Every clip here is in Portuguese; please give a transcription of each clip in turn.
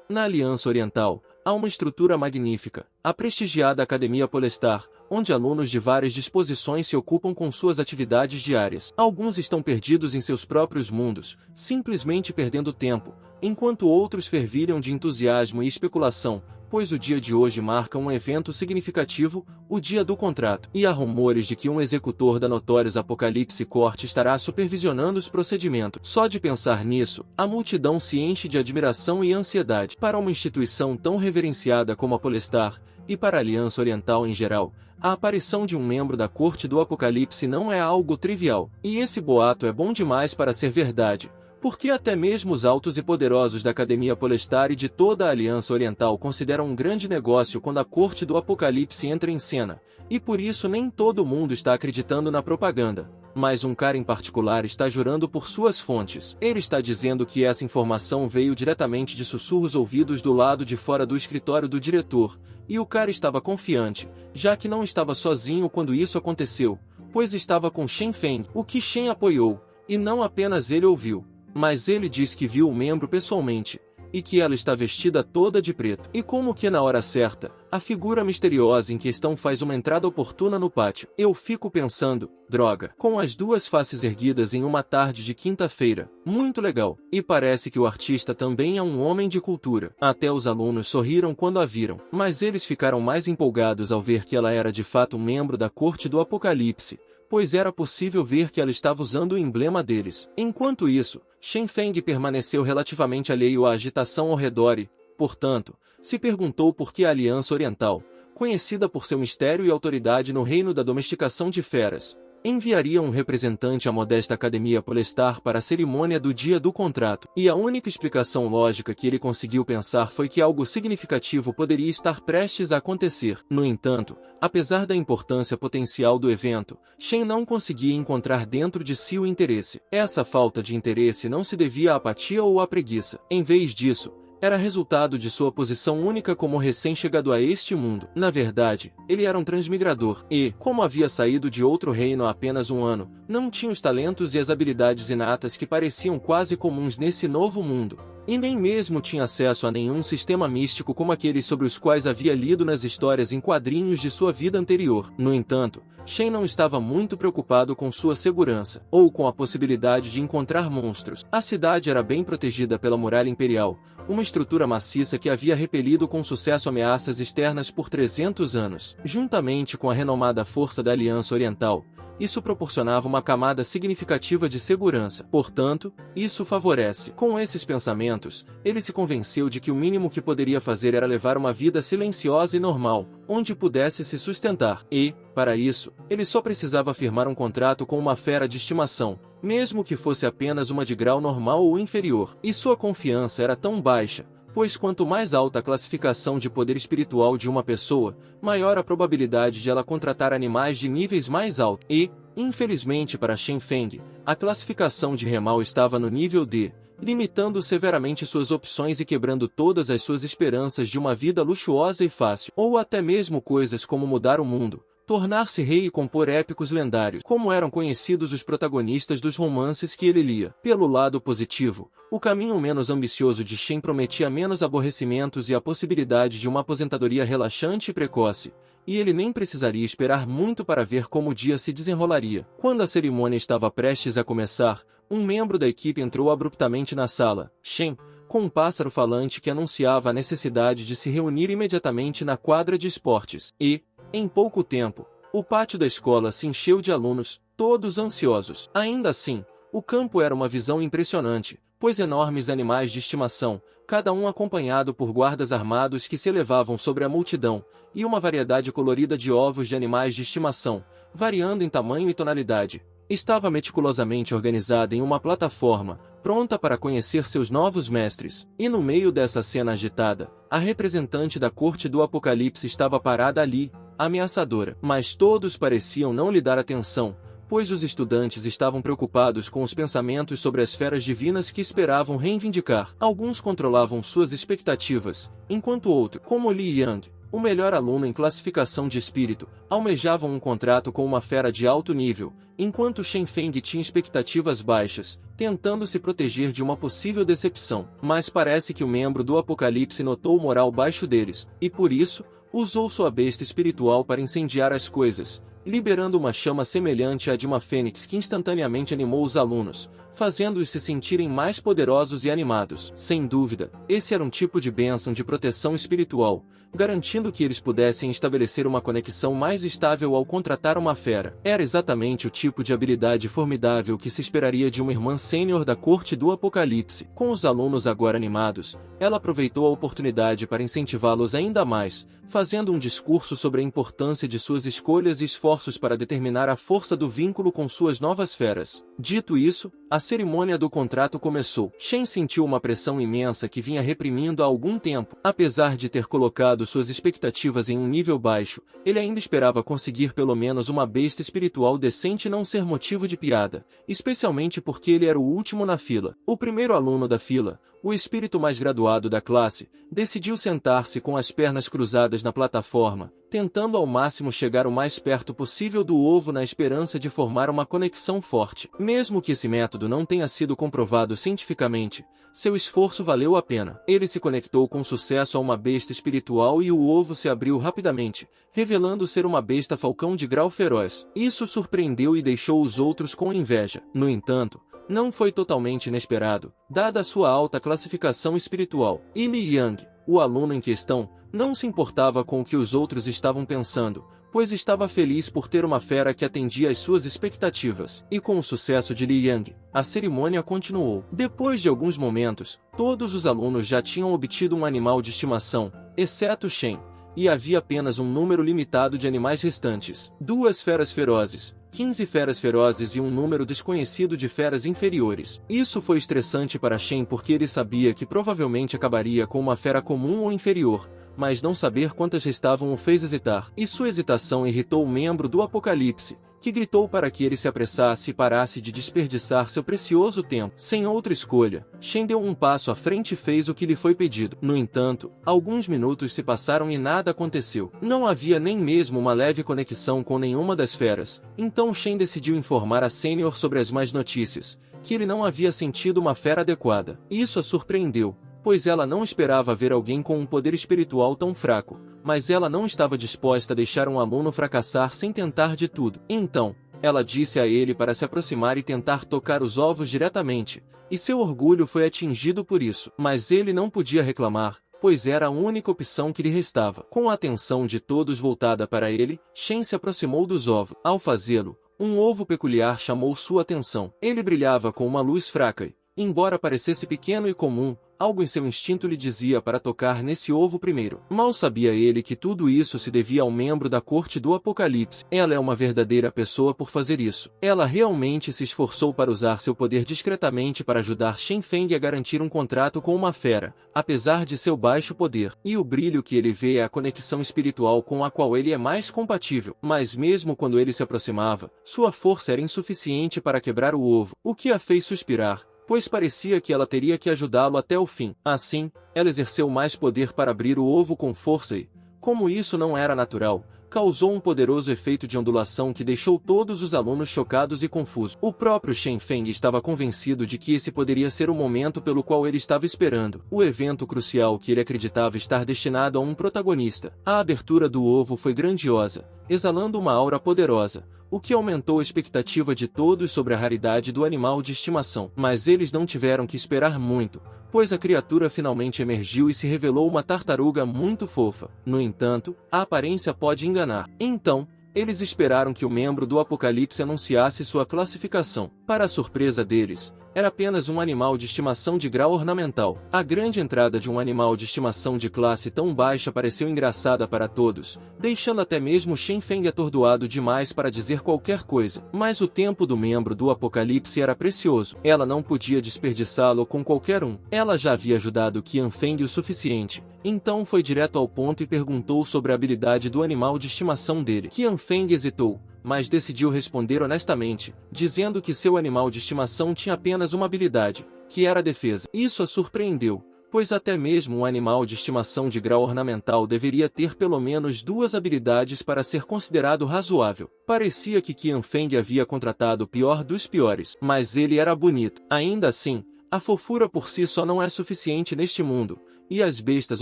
Na Aliança Oriental, há uma estrutura magnífica, a prestigiada Academia Polestar, onde alunos de várias disposições se ocupam com suas atividades diárias. Alguns estão perdidos em seus próprios mundos, simplesmente perdendo tempo, enquanto outros fervilham de entusiasmo e especulação, pois o dia de hoje marca um evento significativo, o dia do contrato. E há rumores de que um executor da Notorious Apocalipse Corp estará supervisionando os procedimentos. Só de pensar nisso, a multidão se enche de admiração e ansiedade. Para uma instituição tão reverenciada como a Polestar, e para a Aliança Oriental em geral, a aparição de um membro da Corte do Apocalipse não é algo trivial. E esse boato é bom demais para ser verdade, porque até mesmo os altos e poderosos da Academia Polestar e de toda a Aliança Oriental consideram um grande negócio quando a Corte do Apocalipse entra em cena, e por isso nem todo mundo está acreditando na propaganda. Mas um cara em particular está jurando por suas fontes. Ele está dizendo que essa informação veio diretamente de sussurros ouvidos do lado de fora do escritório do diretor, e o cara estava confiante, já que não estava sozinho quando isso aconteceu, pois estava com Shen Feng, o que Shen apoiou, e não apenas ele ouviu. Mas ele diz que viu o membro pessoalmente, e que ela está vestida toda de preto. E como que na hora certa, a figura misteriosa em questão faz uma entrada oportuna no pátio. Eu fico pensando, droga, com as duas faces erguidas em uma tarde de quinta-feira, muito legal. E parece que o artista também é um homem de cultura. Até os alunos sorriram quando a viram, mas eles ficaram mais empolgados ao ver que ela era de fato um membro da Corte do Apocalipse, pois era possível ver que ela estava usando o emblema deles. Enquanto isso, Shen Feng permaneceu relativamente alheio à agitação ao redor e, portanto, se perguntou por que a Aliança Oriental, conhecida por seu mistério e autoridade no reino da domesticação de feras, enviaria um representante à modesta Academia Polestar para a cerimônia do dia do contrato. E a única explicação lógica que ele conseguiu pensar foi que algo significativo poderia estar prestes a acontecer. No entanto, apesar da importância potencial do evento, Shen não conseguia encontrar dentro de si o interesse. Essa falta de interesse não se devia à apatia ou à preguiça. Em vez disso, era resultado de sua posição única como recém-chegado a este mundo. Na verdade, ele era um transmigrador e, como havia saído de outro reino há apenas um ano, não tinha os talentos e as habilidades inatas que pareciam quase comuns nesse novo mundo. E nem mesmo tinha acesso a nenhum sistema místico como aqueles sobre os quais havia lido nas histórias em quadrinhos de sua vida anterior. No entanto, Shen não estava muito preocupado com sua segurança, ou com a possibilidade de encontrar monstros. A cidade era bem protegida pela Muralha Imperial, uma estrutura maciça que havia repelido com sucesso ameaças externas por 300 anos. Juntamente com a renomada força da Aliança Oriental, isso proporcionava uma camada significativa de segurança. Portanto, isso favorece. Com esses pensamentos, ele se convenceu de que o mínimo que poderia fazer era levar uma vida silenciosa e normal, onde pudesse se sustentar. E, para isso, ele só precisava firmar um contrato com uma fera de estimação, mesmo que fosse apenas uma de grau normal ou inferior. E sua confiança era tão baixa, pois quanto mais alta a classificação de poder espiritual de uma pessoa, maior a probabilidade de ela contratar animais de níveis mais altos. E, infelizmente para Shen Feng, a classificação de Remal estava no nível D, limitando severamente suas opções e quebrando todas as suas esperanças de uma vida luxuosa e fácil, ou até mesmo coisas como mudar o mundo, tornar-se rei e compor épicos lendários, como eram conhecidos os protagonistas dos romances que ele lia. Pelo lado positivo, o caminho menos ambicioso de Shen prometia menos aborrecimentos e a possibilidade de uma aposentadoria relaxante e precoce, e ele nem precisaria esperar muito para ver como o dia se desenrolaria. Quando a cerimônia estava prestes a começar, um membro da equipe entrou abruptamente na sala. Shen, com um pássaro falante que anunciava a necessidade de se reunir imediatamente na quadra de esportes. E, em pouco tempo, o pátio da escola se encheu de alunos, todos ansiosos. Ainda assim, o campo era uma visão impressionante, pois enormes animais de estimação, cada um acompanhado por guardas armados que se elevavam sobre a multidão, e uma variedade colorida de ovos de animais de estimação, variando em tamanho e tonalidade, estava meticulosamente organizada em uma plataforma, pronta para conhecer seus novos mestres. E no meio dessa cena agitada, a representante da Corte do Apocalipse estava parada ali, ameaçadora. Mas todos pareciam não lhe dar atenção, pois os estudantes estavam preocupados com os pensamentos sobre as feras divinas que esperavam reivindicar. Alguns controlavam suas expectativas, enquanto outros, como Li Yang, o melhor aluno em classificação de espírito, almejavam um contrato com uma fera de alto nível, enquanto Shen Feng tinha expectativas baixas, tentando se proteger de uma possível decepção. Mas parece que o membro do Apocalipse notou o moral baixo deles, e por isso, usou sua besta espiritual para incendiar as coisas, liberando uma chama semelhante à de uma fênix que instantaneamente animou os alunos, fazendo-os se sentirem mais poderosos e animados. Sem dúvida, esse era um tipo de bênção de proteção espiritual, garantindo que eles pudessem estabelecer uma conexão mais estável ao contratar uma fera. Era exatamente o tipo de habilidade formidável que se esperaria de uma irmã sênior da corte do Apocalipse. Com os alunos agora animados, ela aproveitou a oportunidade para incentivá-los ainda mais, fazendo um discurso sobre a importância de suas escolhas e esforços para determinar a força do vínculo com suas novas feras. Dito isso, a cerimônia do contrato começou. Shen sentiu uma pressão imensa que vinha reprimindo há algum tempo. Apesar de ter colocado suas expectativas em um nível baixo, ele ainda esperava conseguir pelo menos uma besta espiritual decente e não ser motivo de piada, especialmente porque ele era o último na fila. O primeiro aluno da fila, o espírito mais graduado da classe, decidiu sentar-se com as pernas cruzadas na plataforma, tentando ao máximo chegar o mais perto possível do ovo na esperança de formar uma conexão forte. Mesmo que esse método não tenha sido comprovado cientificamente, seu esforço valeu a pena. Ele se conectou com sucesso a uma besta espiritual e o ovo se abriu rapidamente, revelando ser uma besta falcão de grau feroz. Isso surpreendeu e deixou os outros com inveja. No entanto, não foi totalmente inesperado, dada a sua alta classificação espiritual. E Li Yang, o aluno em questão, não se importava com o que os outros estavam pensando, pois estava feliz por ter uma fera que atendia às suas expectativas. E com o sucesso de Li Yang, a cerimônia continuou. Depois de alguns momentos, todos os alunos já tinham obtido um animal de estimação, exceto Shen, e havia apenas um número limitado de animais restantes. 2 feras ferozes, 15 feras ferozes e um número desconhecido de feras inferiores. Isso foi estressante para Shen porque ele sabia que provavelmente acabaria com uma fera comum ou inferior, mas não saber quantas restavam o fez hesitar. E sua hesitação irritou o membro do Apocalipse, que gritou para que ele se apressasse e parasse de desperdiçar seu precioso tempo. Sem outra escolha, Shen deu um passo à frente e fez o que lhe foi pedido. No entanto, alguns minutos se passaram e nada aconteceu. Não havia nem mesmo uma leve conexão com nenhuma das feras. Então Shen decidiu informar a Sênior sobre as más notícias, que ele não havia sentido uma fera adequada. Isso a surpreendeu, pois ela não esperava ver alguém com um poder espiritual tão fraco, mas ela não estava disposta a deixar um aluno fracassar sem tentar de tudo. Então, ela disse a ele para se aproximar e tentar tocar os ovos diretamente, e seu orgulho foi atingido por isso. Mas ele não podia reclamar, pois era a única opção que lhe restava. Com a atenção de todos voltada para ele, Shen se aproximou dos ovos. Ao fazê-lo, um ovo peculiar chamou sua atenção. Ele brilhava com uma luz fraca e, embora parecesse pequeno e comum, algo em seu instinto lhe dizia para tocar nesse ovo primeiro. Mal sabia ele que tudo isso se devia ao membro da corte do Apocalipse. Ela é uma verdadeira pessoa por fazer isso. Ela realmente se esforçou para usar seu poder discretamente para ajudar Shen Feng a garantir um contrato com uma fera, apesar de seu baixo poder. E o brilho que ele vê é a conexão espiritual com a qual ele é mais compatível. Mas mesmo quando ele se aproximava, sua força era insuficiente para quebrar o ovo, o que a fez suspirar, pois parecia que ela teria que ajudá-lo até o fim. Assim, ela exerceu mais poder para abrir o ovo com força e, como isso não era natural, causou um poderoso efeito de ondulação que deixou todos os alunos chocados e confusos. O próprio Shen Feng estava convencido de que esse poderia ser o momento pelo qual ele estava esperando, o evento crucial que ele acreditava estar destinado a um protagonista. A abertura do ovo foi grandiosa, exalando uma aura poderosa, o que aumentou a expectativa de todos sobre a raridade do animal de estimação. Mas eles não tiveram que esperar muito, pois a criatura finalmente emergiu e se revelou uma tartaruga muito fofa. No entanto, a aparência pode enganar. Então, eles esperaram que o membro do Apocalipse anunciasse sua classificação. Para a surpresa deles, era apenas um animal de estimação de grau ornamental. A grande entrada de um animal de estimação de classe tão baixa pareceu engraçada para todos, deixando até mesmo Shen Feng atordoado demais para dizer qualquer coisa. Mas o tempo do membro do Apocalipse era precioso. Ela não podia desperdiçá-lo com qualquer um. Ela já havia ajudado Qian Feng o suficiente, então foi direto ao ponto e perguntou sobre a habilidade do animal de estimação dele. Qian Feng hesitou, mas decidiu responder honestamente, dizendo que seu animal de estimação tinha apenas uma habilidade, que era a defesa. Isso a surpreendeu, pois até mesmo um animal de estimação de grau ornamental deveria ter pelo menos 2 habilidades para ser considerado razoável. Parecia que Qian Feng havia contratado o pior dos piores, mas ele era bonito. Ainda assim, a fofura por si só não é suficiente neste mundo, e as bestas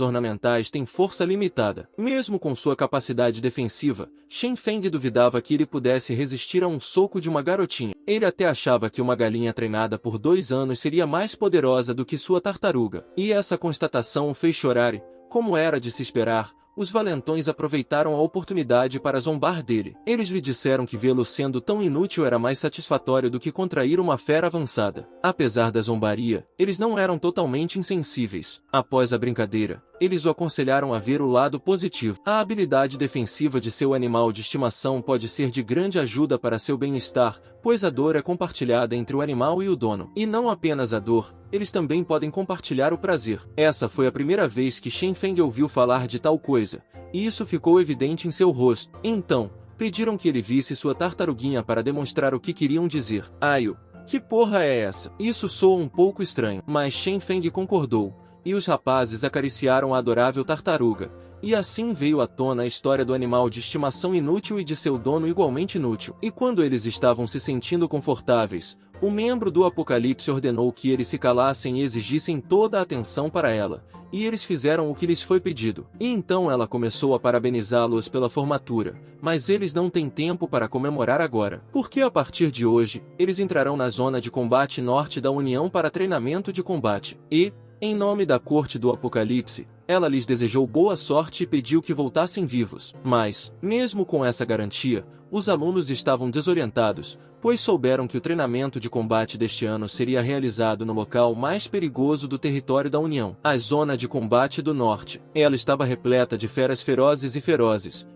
ornamentais têm força limitada. Mesmo com sua capacidade defensiva, Shen Feng duvidava que ele pudesse resistir a um soco de uma garotinha. Ele até achava que uma galinha treinada por 2 anos seria mais poderosa do que sua tartaruga. E essa constatação o fez chorar e, como era de se esperar, os valentões aproveitaram a oportunidade para zombar dele. Eles lhe disseram que vê-lo sendo tão inútil era mais satisfatório do que contrair uma fera avançada. Apesar da zombaria, eles não eram totalmente insensíveis. Após a brincadeira, eles o aconselharam a ver o lado positivo. A habilidade defensiva de seu animal de estimação pode ser de grande ajuda para seu bem-estar, pois a dor é compartilhada entre o animal e o dono. E não apenas a dor, eles também podem compartilhar o prazer. Essa foi a primeira vez que Shen Feng ouviu falar de tal coisa, e isso ficou evidente em seu rosto. Então, pediram que ele visse sua tartaruguinha para demonstrar o que queriam dizer. Aio, que porra é essa? Isso soa um pouco estranho, mas Shen Feng concordou, e os rapazes acariciaram a adorável tartaruga. E assim veio à tona a história do animal de estimação inútil e de seu dono igualmente inútil. E quando eles estavam se sentindo confortáveis, o membro do Apocalipse ordenou que eles se calassem e exigissem toda a atenção para ela, e eles fizeram o que lhes foi pedido. E então ela começou a parabenizá-los pela formatura, mas eles não têm tempo para comemorar agora, porque a partir de hoje, eles entrarão na zona de combate norte da União para treinamento de combate. E, em nome da corte do Apocalipse, ela lhes desejou boa sorte e pediu que voltassem vivos. Mas, mesmo com essa garantia, os alunos estavam desorientados, pois souberam que o treinamento de combate deste ano seria realizado no local mais perigoso do território da União, a Zona de Combate do Norte. Ela estava repleta de feras ferozes,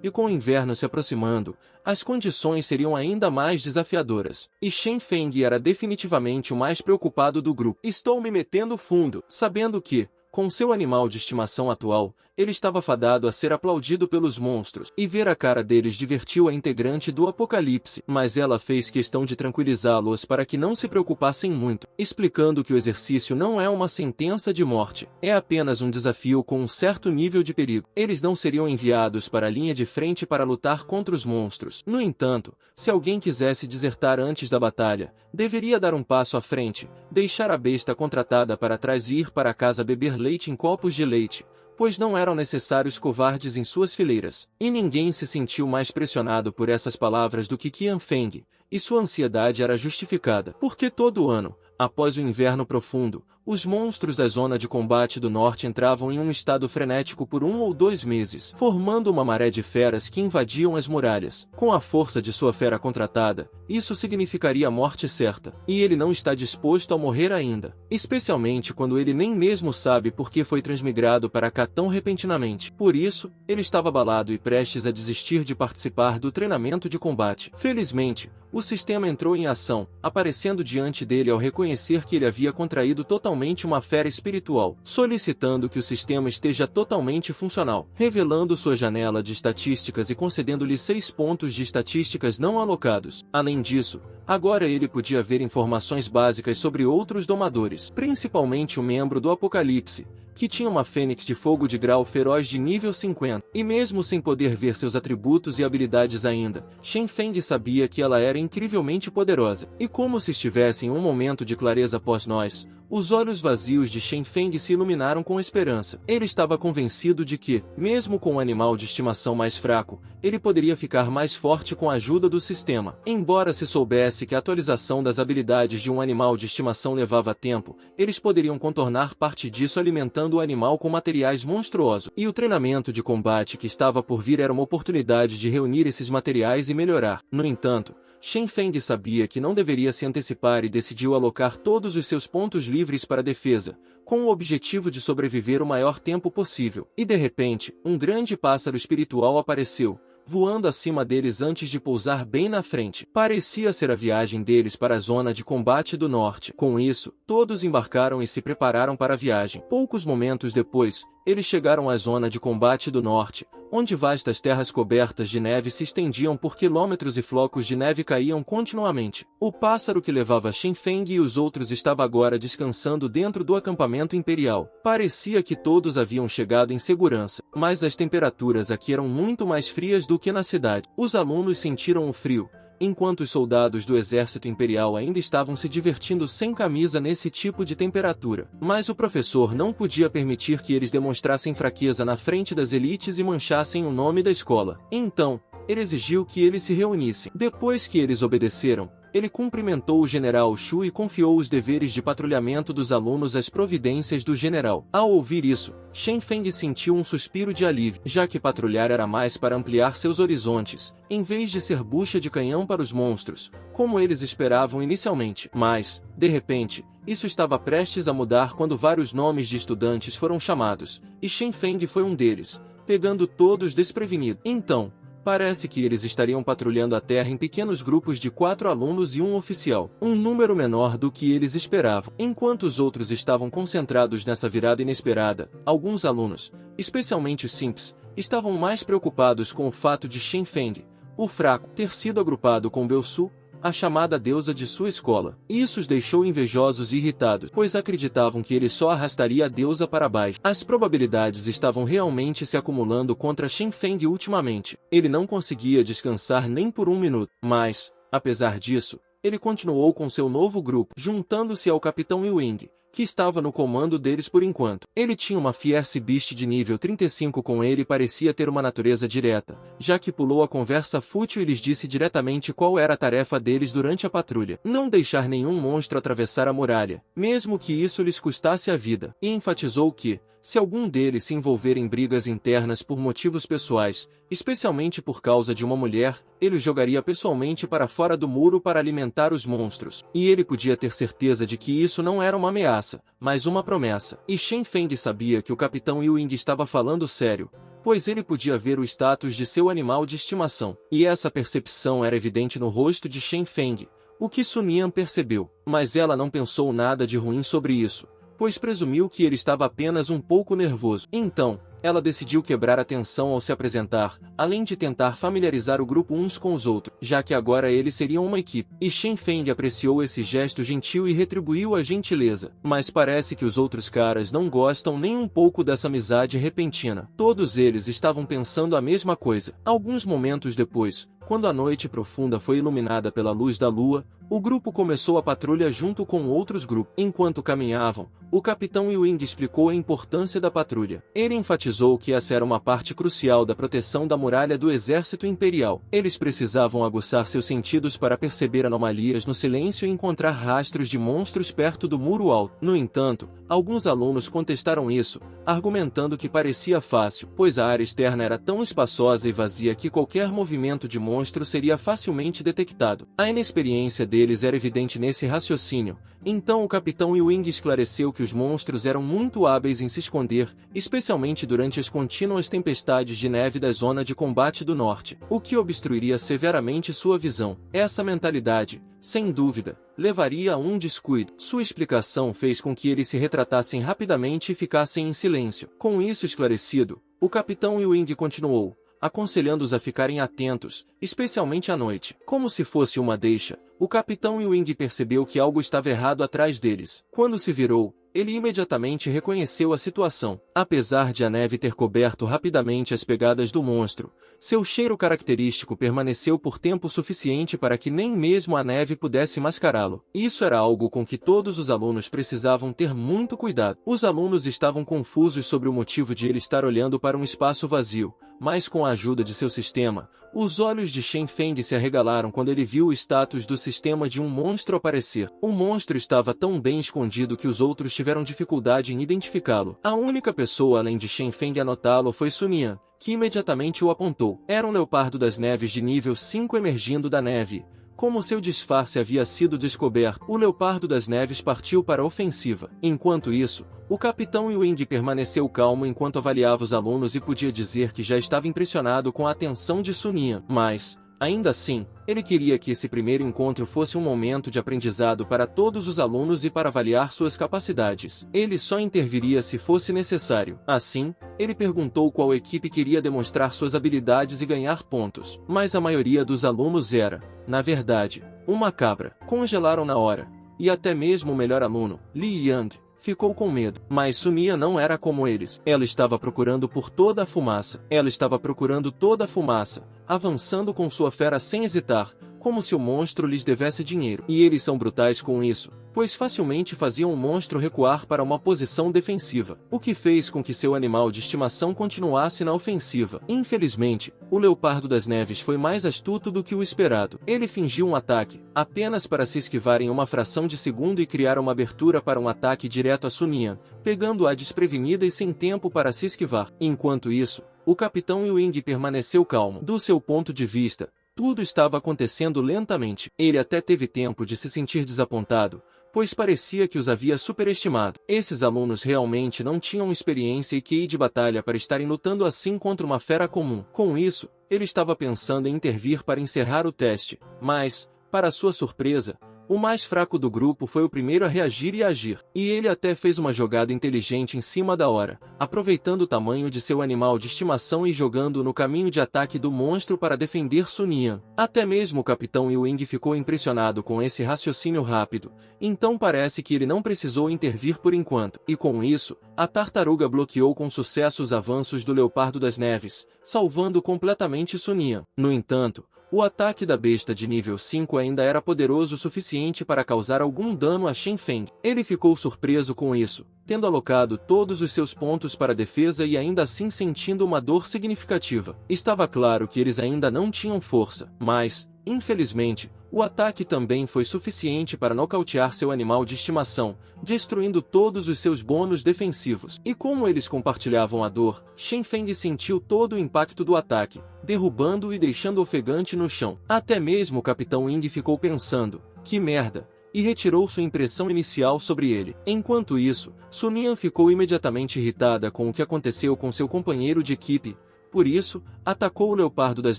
e com o inverno se aproximando, as condições seriam ainda mais desafiadoras. E Shen Feng era definitivamente o mais preocupado do grupo. Estou me metendo fundo, sabendo que, com seu animal de estimação atual, ele estava fadado a ser aplaudido pelos monstros, e ver a cara deles divertiu a integrante do Apocalipse, mas ela fez questão de tranquilizá-los para que não se preocupassem muito, explicando que o exercício não é uma sentença de morte, é apenas um desafio com um certo nível de perigo. Eles não seriam enviados para a linha de frente para lutar contra os monstros. No entanto, se alguém quisesse desertar antes da batalha, deveria dar um passo à frente, deixar a besta contratada para trás e ir para casa beber leite em copos de leite, pois não eram necessários covardes em suas fileiras. E ninguém se sentiu mais pressionado por essas palavras do que Qian Feng, e sua ansiedade era justificada, porque todo ano, após o inverno profundo, os monstros da zona de combate do norte entravam em um estado frenético por 1 ou 2 meses, formando uma maré de feras que invadiam as muralhas. Com a força de sua fera contratada, isso significaria a morte certa, e ele não está disposto a morrer ainda, especialmente quando ele nem mesmo sabe por que foi transmigrado para cá tão repentinamente. Por isso, ele estava abalado e prestes a desistir de participar do treinamento de combate. Felizmente, o sistema entrou em ação, aparecendo diante dele ao reconhecer que ele havia contraído totalmente uma fera espiritual, solicitando que o sistema esteja totalmente funcional, revelando sua janela de estatísticas e concedendo-lhe 6 pontos de estatísticas não alocados. Além disso, agora ele podia ver informações básicas sobre outros domadores, principalmente o membro do Apocalipse, que tinha uma fênix de fogo de grau feroz de nível 50. E mesmo sem poder ver seus atributos e habilidades ainda, Shen Feng sabia que ela era incrivelmente poderosa. E como se estivesse em um momento de clareza após nós, os olhos vazios de Shen Feng se iluminaram com esperança. Ele estava convencido de que, mesmo com um animal de estimação mais fraco, ele poderia ficar mais forte com a ajuda do sistema. Embora se soubesse que a atualização das habilidades de um animal de estimação levava tempo, eles poderiam contornar parte disso alimentando o animal com materiais monstruosos. E o treinamento de combate que estava por vir era uma oportunidade de reunir esses materiais e melhorar. No entanto, Shen Feng sabia que não deveria se antecipar e decidiu alocar todos os seus pontos livres para a defesa, com o objetivo de sobreviver o maior tempo possível. E de repente, um grande pássaro espiritual apareceu, voando acima deles antes de pousar bem na frente. Parecia ser a viagem deles para a zona de combate do norte. Com isso, todos embarcaram e se prepararam para a viagem. Poucos momentos depois, eles chegaram à zona de combate do norte, onde vastas terras cobertas de neve se estendiam por quilômetros e flocos de neve caíam continuamente. O pássaro que levava Shen Feng e os outros estava agora descansando dentro do acampamento imperial. Parecia que todos haviam chegado em segurança, mas as temperaturas aqui eram muito mais frias do que na cidade. Os alunos sentiram o frio, enquanto os soldados do exército imperial ainda estavam se divertindo sem camisa nesse tipo de temperatura. Mas o professor não podia permitir que eles demonstrassem fraqueza na frente das elites e manchassem o nome da escola. Então, ele exigiu que eles se reunissem. Depois que eles obedeceram, ele cumprimentou o general Shu e confiou os deveres de patrulhamento dos alunos às providências do general. Ao ouvir isso, Shen Feng sentiu um suspiro de alívio, já que patrulhar era mais para ampliar seus horizontes, em vez de ser bucha de canhão para os monstros, como eles esperavam inicialmente. Mas, de repente, isso estava prestes a mudar quando vários nomes de estudantes foram chamados, e Shen Feng foi um deles, pegando todos desprevenidos. Então, parece que eles estariam patrulhando a Terra em pequenos grupos de 4 alunos e um oficial, um número menor do que eles esperavam. Enquanto os outros estavam concentrados nessa virada inesperada, alguns alunos, especialmente os simps, estavam mais preocupados com o fato de Shen Feng, o fraco, ter sido agrupado com Belsu, a chamada deusa de sua escola. Isso os deixou invejosos e irritados, pois acreditavam que ele só arrastaria a deusa para baixo. As probabilidades estavam realmente se acumulando contra Shen Feng ultimamente. Ele não conseguia descansar nem por um minuto. Mas, apesar disso, ele continuou com seu novo grupo, juntando-se ao Capitão Ewing, que estava no comando deles por enquanto. Ele tinha uma Fierce Beast de nível 35 com ele e parecia ter uma natureza direta, já que pulou a conversa fútil e lhes disse diretamente qual era a tarefa deles durante a patrulha. Não deixar nenhum monstro atravessar a muralha, mesmo que isso lhes custasse a vida. E enfatizou que, se algum deles se envolver em brigas internas por motivos pessoais, especialmente por causa de uma mulher, ele os jogaria pessoalmente para fora do muro para alimentar os monstros. E ele podia ter certeza de que isso não era uma ameaça, mas uma promessa. E Shen Feng sabia que o Capitão Ewing estava falando sério, pois ele podia ver o status de seu animal de estimação. E essa percepção era evidente no rosto de Shen Feng, o que Sun Yan percebeu. Mas ela não pensou nada de ruim sobre isso, pois presumiu que ele estava apenas um pouco nervoso. Então, ela decidiu quebrar a tensão ao se apresentar, além de tentar familiarizar o grupo uns com os outros, já que agora eles seriam uma equipe. E Shen Feng apreciou esse gesto gentil e retribuiu a gentileza. Mas parece que os outros caras não gostam nem um pouco dessa amizade repentina. Todos eles estavam pensando a mesma coisa. Alguns momentos depois, quando a noite profunda foi iluminada pela luz da lua, o grupo começou a patrulha junto com outros grupos. Enquanto caminhavam, o Capitão Ewing explicou a importância da patrulha. Ele enfatizou que essa era uma parte crucial da proteção da muralha do exército imperial. Eles precisavam aguçar seus sentidos para perceber anomalias no silêncio e encontrar rastros de monstros perto do muro alto. No entanto, alguns alunos contestaram isso, argumentando que parecia fácil, pois a área externa era tão espaçosa e vazia que qualquer movimento de monstro seria facilmente detectado. A inexperiência deles era evidente nesse raciocínio, então o Capitão Ewing esclareceu que os monstros eram muito hábeis em se esconder, especialmente durante as contínuas tempestades de neve da zona de combate do norte, o que obstruiria severamente sua visão. Essa mentalidade, sem dúvida, levaria a um descuido. Sua explicação fez com que eles se retratassem rapidamente e ficassem em silêncio. Com isso esclarecido, o Capitão Ewing continuou, aconselhando-os a ficarem atentos, especialmente à noite. Como se fosse uma deixa, o Capitão Ewing percebeu que algo estava errado atrás deles. Quando se virou, ele imediatamente reconheceu a situação. Apesar de a neve ter coberto rapidamente as pegadas do monstro, seu cheiro característico permaneceu por tempo suficiente para que nem mesmo a neve pudesse mascará-lo. Isso era algo com que todos os alunos precisavam ter muito cuidado. Os alunos estavam confusos sobre o motivo de ele estar olhando para um espaço vazio, mas com a ajuda de seu sistema, os olhos de Shen Feng se arregalaram quando ele viu o status do sistema de um monstro aparecer. O monstro estava tão bem escondido que os outros tiveram dificuldade em identificá-lo. A única pessoa além de Shen Feng a notá-lo foi Sun Yan, que imediatamente o apontou. Era um leopardo das neves de nível 5 emergindo da neve. Como seu disfarce havia sido descoberto, o leopardo das neves partiu para a ofensiva. Enquanto isso, o Capitão Ewing permaneceu calmo enquanto avaliava os alunos e podia dizer que já estava impressionado com a atenção de Sun Yan. Mas, Ainda assim, ele queria que esse primeiro encontro fosse um momento de aprendizado para todos os alunos e para avaliar suas capacidades. Ele só interviria se fosse necessário. Assim, ele perguntou qual equipe queria demonstrar suas habilidades e ganhar pontos. Mas a maioria dos alunos era, na verdade, uma cabra. Congelaram na hora. E até mesmo o melhor aluno, Li Yang, ficou com medo. Mas Sunia não era como eles. Ela estava procurando por toda a fumaça. Ela estava procurando toda a fumaça, avançando com sua fera sem hesitar, como se o monstro lhes devesse dinheiro. E eles são brutais com isso, pois facilmente faziam o monstro recuar para uma posição defensiva, o que fez com que seu animal de estimação continuasse na ofensiva. Infelizmente, o Leopardo das Neves foi mais astuto do que o esperado. Ele fingiu um ataque, apenas para se esquivar em uma fração de segundo e criar uma abertura para um ataque direto a Sunian, pegando-a desprevenida e sem tempo para se esquivar. Enquanto isso, o Capitão Ewing permaneceu calmo. Do seu ponto de vista, tudo estava acontecendo lentamente. Ele até teve tempo de se sentir desapontado, pois parecia que os havia superestimado. Esses alunos realmente não tinham experiência e QI de batalha para estarem lutando assim contra uma fera comum. Com isso, ele estava pensando em intervir para encerrar o teste, mas, para sua surpresa, o mais fraco do grupo foi o primeiro a reagir e agir. E ele até fez uma jogada inteligente em cima da hora, aproveitando o tamanho de seu animal de estimação e jogando-o no caminho de ataque do monstro para defender Sunian. Até mesmo o Capitão Ewing ficou impressionado com esse raciocínio rápido, então parece que ele não precisou intervir por enquanto. E com isso, a tartaruga bloqueou com sucesso os avanços do Leopardo das Neves, salvando completamente Sunian. No entanto, o ataque da besta de nível 5 ainda era poderoso o suficiente para causar algum dano a Shen Feng. Ele ficou surpreso com isso, tendo alocado todos os seus pontos para a defesa e ainda assim sentindo uma dor significativa. Estava claro que eles ainda não tinham força, mas, infelizmente, o ataque também foi suficiente para nocautear seu animal de estimação, destruindo todos os seus bônus defensivos. E como eles compartilhavam a dor, Shen Feng sentiu todo o impacto do ataque, derrubando-o e deixando ofegante no chão. Até mesmo o Capitão Ing ficou pensando, que merda, e retirou sua impressão inicial sobre ele. Enquanto isso, Sunian ficou imediatamente irritada com o que aconteceu com seu companheiro de equipe. Por isso, atacou o Leopardo das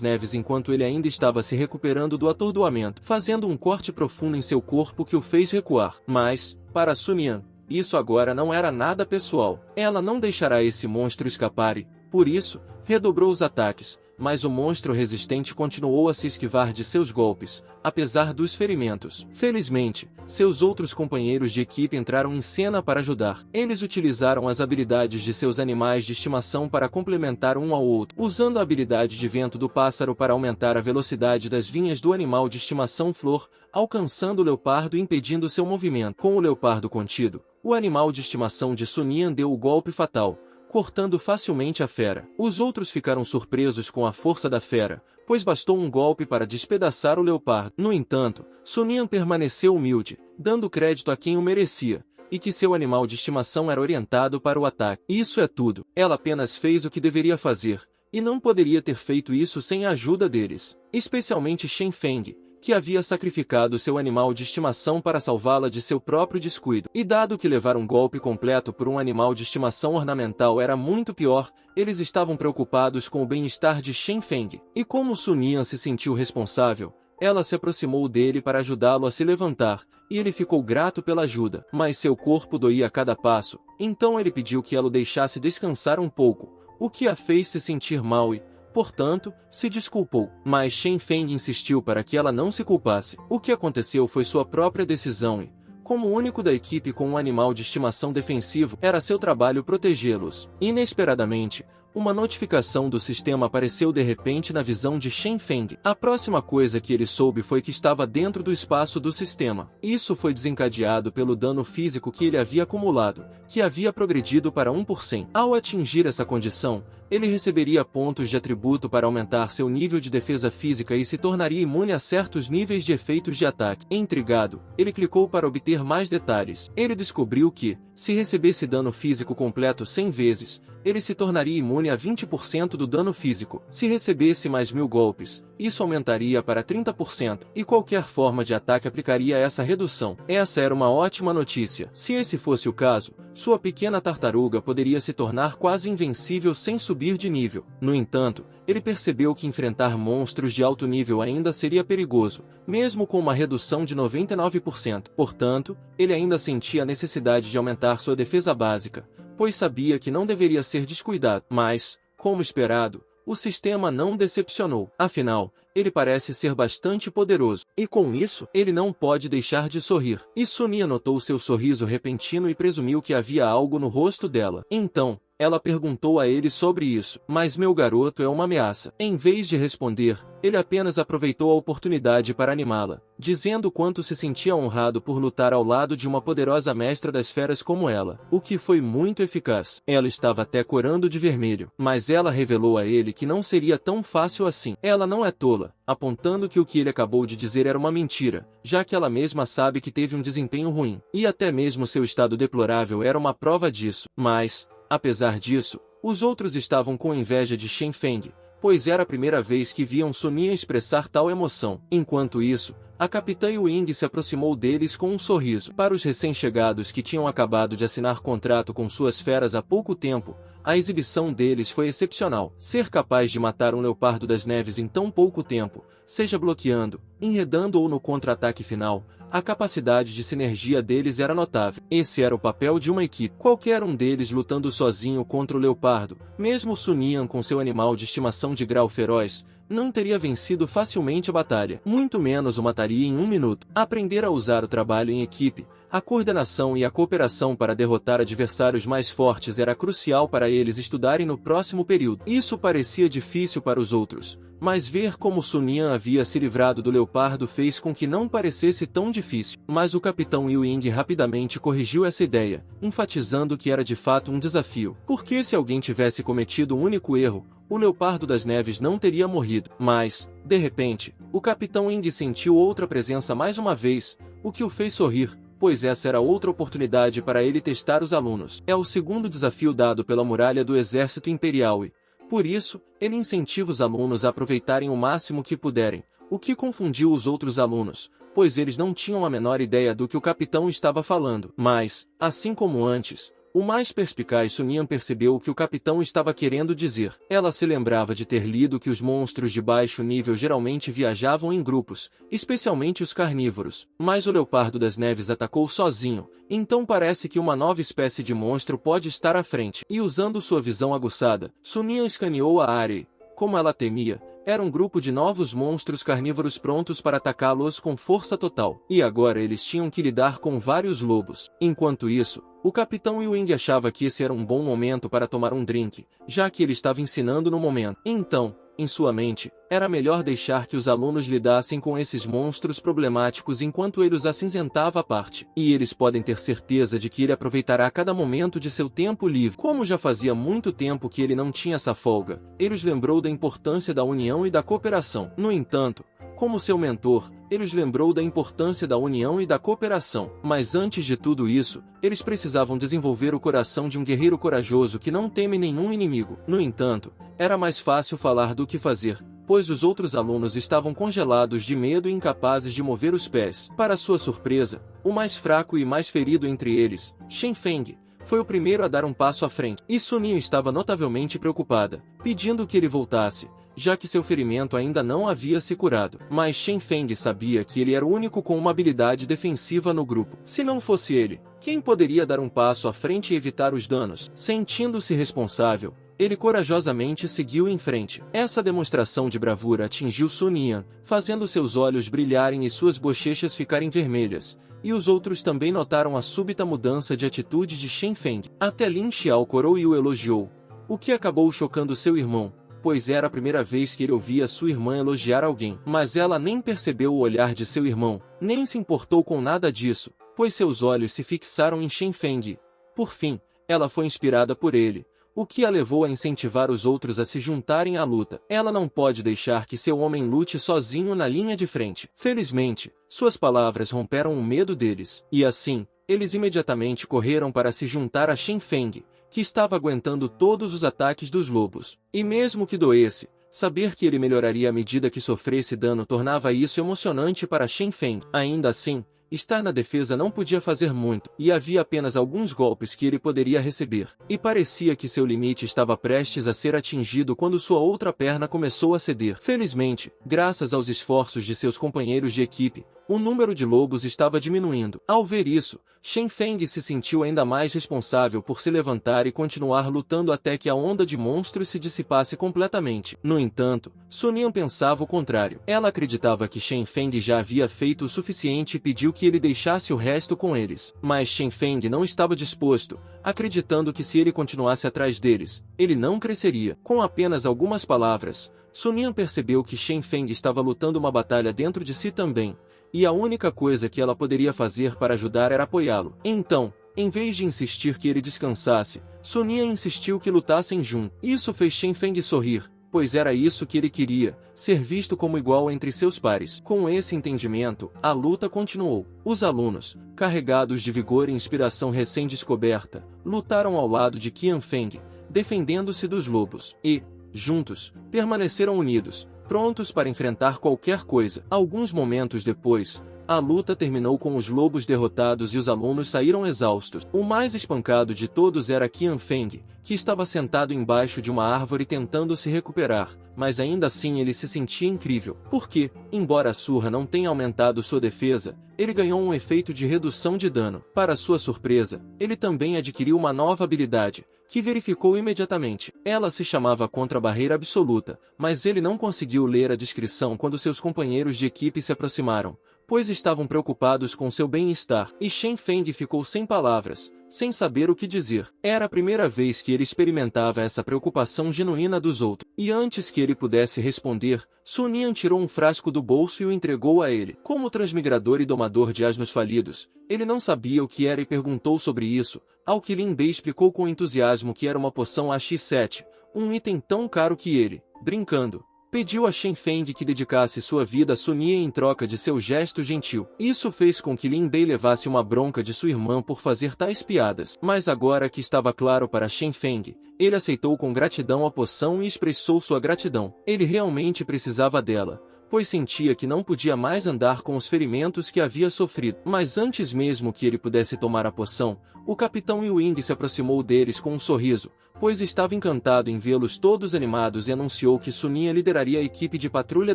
Neves enquanto ele ainda estava se recuperando do atordoamento, fazendo um corte profundo em seu corpo que o fez recuar. Mas, para Sunian, isso agora não era nada pessoal. Ela não deixará esse monstro escapar e, por isso, redobrou os ataques, mas o monstro resistente continuou a se esquivar de seus golpes, apesar dos ferimentos. Felizmente, seus outros companheiros de equipe entraram em cena para ajudar. Eles utilizaram as habilidades de seus animais de estimação para complementar um ao outro, usando a habilidade de vento do pássaro para aumentar a velocidade das vinhas do animal de estimação Flor, alcançando o leopardo e impedindo seu movimento. Com o leopardo contido, o animal de estimação de Sunian deu o golpe fatal, cortando facilmente a fera. Os outros ficaram surpresos com a força da fera, pois bastou um golpe para despedaçar o leopardo. No entanto, Sunian permaneceu humilde, dando crédito a quem o merecia, e que seu animal de estimação era orientado para o ataque. Isso é tudo. Ela apenas fez o que deveria fazer, e não poderia ter feito isso sem a ajuda deles. Especialmente Shen Feng, que havia sacrificado seu animal de estimação para salvá-la de seu próprio descuido. E dado que levar um golpe completo por um animal de estimação ornamental era muito pior, eles estavam preocupados com o bem-estar de Shen Feng. E como Sunian se sentiu responsável, ela se aproximou dele para ajudá-lo a se levantar, e ele ficou grato pela ajuda. Mas seu corpo doía a cada passo, então ele pediu que ela o deixasse descansar um pouco, o que a fez se sentir mal e, portanto, se desculpou. Mas Shen Feng insistiu para que ela não se culpasse. O que aconteceu foi sua própria decisão e, como o único da equipe com um animal de estimação defensivo, era seu trabalho protegê-los. Inesperadamente, uma notificação do sistema apareceu de repente na visão de Shen Feng. A próxima coisa que ele soube foi que estava dentro do espaço do sistema. Isso foi desencadeado pelo dano físico que ele havia acumulado, que havia progredido para 1%. Ao atingir essa condição, ele receberia pontos de atributo para aumentar seu nível de defesa física e se tornaria imune a certos níveis de efeitos de ataque. Intrigado, ele clicou para obter mais detalhes. Ele descobriu que, se recebesse dano físico completo 100 vezes, ele se tornaria imune a 20% do dano físico. Se recebesse mais 1000 golpes, isso aumentaria para 30%, e qualquer forma de ataque aplicaria essa redução. Essa era uma ótima notícia. Se esse fosse o caso, sua pequena tartaruga poderia se tornar quase invencível sem subir de nível. No entanto, ele percebeu que enfrentar monstros de alto nível ainda seria perigoso, mesmo com uma redução de 99%. Portanto, ele ainda sentia a necessidade de aumentar sua defesa básica, pois sabia que não deveria ser descuidado. Mas, como esperado, o sistema não decepcionou. Afinal, ele parece ser bastante poderoso. E com isso, ele não pode deixar de sorrir. E Sonia notou seu sorriso repentino e presumiu que havia algo no rosto dela. Então, ela perguntou a ele sobre isso. Mas meu garoto é uma ameaça. Em vez de responder, ele apenas aproveitou a oportunidade para animá-la, dizendo quanto se sentia honrado por lutar ao lado de uma poderosa mestra das feras como ela, o que foi muito eficaz. Ela estava até corando de vermelho, mas ela revelou a ele que não seria tão fácil assim. Ela não é tola, apontando que o que ele acabou de dizer era uma mentira, já que ela mesma sabe que teve um desempenho ruim, e até mesmo seu estado deplorável era uma prova disso. Mas, apesar disso, os outros estavam com inveja de Shen Feng, pois era a primeira vez que viam Sonia expressar tal emoção. Enquanto isso, a capitã Yuing se aproximou deles com um sorriso. Para os recém-chegados que tinham acabado de assinar contrato com suas feras há pouco tempo, a exibição deles foi excepcional. Ser capaz de matar um leopardo das neves em tão pouco tempo, seja bloqueando, enredando ou no contra-ataque final, a capacidade de sinergia deles era notável. Esse era o papel de uma equipe. Qualquer um deles lutando sozinho contra o leopardo, mesmo Sun Yan com seu animal de estimação de grau feroz, não teria vencido facilmente a batalha. Muito menos o mataria em 1 minuto. Aprender a usar o trabalho em equipe, a coordenação e a cooperação para derrotar adversários mais fortes era crucial para eles estudarem no próximo período. Isso parecia difícil para os outros, mas ver como Sun Yan havia se livrado do leopardo fez com que não parecesse tão difícil. Mas o capitão Yuing rapidamente corrigiu essa ideia, enfatizando que era de fato um desafio. Porque se alguém tivesse cometido um único erro, o leopardo das neves não teria morrido. Mas, de repente, o capitão Ying sentiu outra presença mais uma vez, o que o fez sorrir, pois essa era outra oportunidade para ele testar os alunos. É o segundo desafio dado pela muralha do exército imperial e, por isso, ele incentiva os alunos a aproveitarem o máximo que puderem, o que confundiu os outros alunos, pois eles não tinham a menor ideia do que o capitão estava falando. Mas, assim como antes, o mais perspicaz Sun Yan percebeu o que o capitão estava querendo dizer. Ela se lembrava de ter lido que os monstros de baixo nível geralmente viajavam em grupos, especialmente os carnívoros. Mas o leopardo das neves atacou sozinho, então parece que uma nova espécie de monstro pode estar à frente. E usando sua visão aguçada, Sun Yan escaneou a área e, como ela temia, era um grupo de novos monstros carnívoros prontos para atacá-los com força total. E agora eles tinham que lidar com vários lobos. Enquanto isso, o capitão Yuing achava que esse era um bom momento para tomar um drink, já que ele estava ensinando no momento. Então, em sua mente, era melhor deixar que os alunos lidassem com esses monstros problemáticos enquanto ele os acinzentava à parte. E eles podem ter certeza de que ele aproveitará cada momento de seu tempo livre. Como já fazia muito tempo que ele não tinha essa folga, ele os lembrou da importância da união e da cooperação. No entanto, como seu mentor, ele os lembrou da importância da união e da cooperação. Mas antes de tudo isso, eles precisavam desenvolver o coração de um guerreiro corajoso que não teme nenhum inimigo. No entanto, era mais fácil falar do que fazer, pois os outros alunos estavam congelados de medo e incapazes de mover os pés. Para sua surpresa, o mais fraco e mais ferido entre eles, Shen Feng, foi o primeiro a dar um passo à frente. E Sun Yan estava notavelmente preocupada, pedindo que ele voltasse, já que seu ferimento ainda não havia se curado. Mas Shen Feng sabia que ele era o único com uma habilidade defensiva no grupo. Se não fosse ele, quem poderia dar um passo à frente e evitar os danos? Sentindo-se responsável, ele corajosamente seguiu em frente. Essa demonstração de bravura atingiu Sun Yan, fazendo seus olhos brilharem e suas bochechas ficarem vermelhas. E os outros também notaram a súbita mudança de atitude de Shen Feng. Até Lin Xiao corou e o elogiou, o que acabou chocando seu irmão, pois era a primeira vez que ele ouvia sua irmã elogiar alguém. Mas ela nem percebeu o olhar de seu irmão, nem se importou com nada disso, pois seus olhos se fixaram em Shen Feng. Por fim, ela foi inspirada por ele, o que a levou a incentivar os outros a se juntarem à luta. Ela não pode deixar que seu homem lute sozinho na linha de frente. Felizmente, suas palavras romperam o medo deles, e assim, eles imediatamente correram para se juntar a Shen Feng, que estava aguentando todos os ataques dos lobos. E mesmo que doesse, saber que ele melhoraria à medida que sofresse dano tornava isso emocionante para Shen Feng. Ainda assim, estar na defesa não podia fazer muito, e havia apenas alguns golpes que ele poderia receber. E parecia que seu limite estava prestes a ser atingido quando sua outra perna começou a ceder. Felizmente, graças aos esforços de seus companheiros de equipe, o número de lobos estava diminuindo. Ao ver isso, Shen Feng se sentiu ainda mais responsável por se levantar e continuar lutando até que a onda de monstros se dissipasse completamente. No entanto, Sun Yan pensava o contrário. Ela acreditava que Shen Feng já havia feito o suficiente e pediu que ele deixasse o resto com eles. Mas Shen Feng não estava disposto, acreditando que se ele continuasse atrás deles, ele não cresceria. Com apenas algumas palavras, Sun Yan percebeu que Shen Feng estava lutando uma batalha dentro de si também, e a única coisa que ela poderia fazer para ajudar era apoiá-lo. Então, em vez de insistir que ele descansasse, Sun Yan insistiu que lutassem juntos. Isso fez Shen Feng sorrir, pois era isso que ele queria, ser visto como igual entre seus pares. Com esse entendimento, a luta continuou. Os alunos, carregados de vigor e inspiração recém-descoberta, lutaram ao lado de Qian Feng, defendendo-se dos lobos, e, juntos, permaneceram unidos, prontos para enfrentar qualquer coisa. Alguns momentos depois, a luta terminou com os lobos derrotados e os alunos saíram exaustos. O mais espancado de todos era Qian Feng, que estava sentado embaixo de uma árvore tentando se recuperar, mas ainda assim ele se sentia incrível, porque, embora a surra não tenha aumentado sua defesa, ele ganhou um efeito de redução de dano. Para sua surpresa, ele também adquiriu uma nova habilidade, que verificou imediatamente. Ela se chamava Contra-Barreira Absoluta, mas ele não conseguiu ler a descrição quando seus companheiros de equipe se aproximaram, pois estavam preocupados com seu bem-estar, e Shen Feng ficou sem palavras, sem saber o que dizer. Era a primeira vez que ele experimentava essa preocupação genuína dos outros. E antes que ele pudesse responder, Sun Yan tirou um frasco do bolso e o entregou a ele. Como transmigrador e domador de asnos falidos, ele não sabia o que era e perguntou sobre isso, ao que Lin Bei explicou com entusiasmo que era uma poção AX7, um item tão caro que ele, brincando, pediu a Shen Feng que dedicasse sua vida a Sun Yan em troca de seu gesto gentil. Isso fez com que Lin Bei levasse uma bronca de sua irmã por fazer tais piadas. Mas agora que estava claro para Shen Feng, ele aceitou com gratidão a poção e expressou sua gratidão. Ele realmente precisava dela, pois sentia que não podia mais andar com os ferimentos que havia sofrido. Mas antes mesmo que ele pudesse tomar a poção, o capitão Yu-Ying se aproximou deles com um sorriso, pois estava encantado em vê-los todos animados e anunciou que Sun Yan lideraria a equipe de patrulha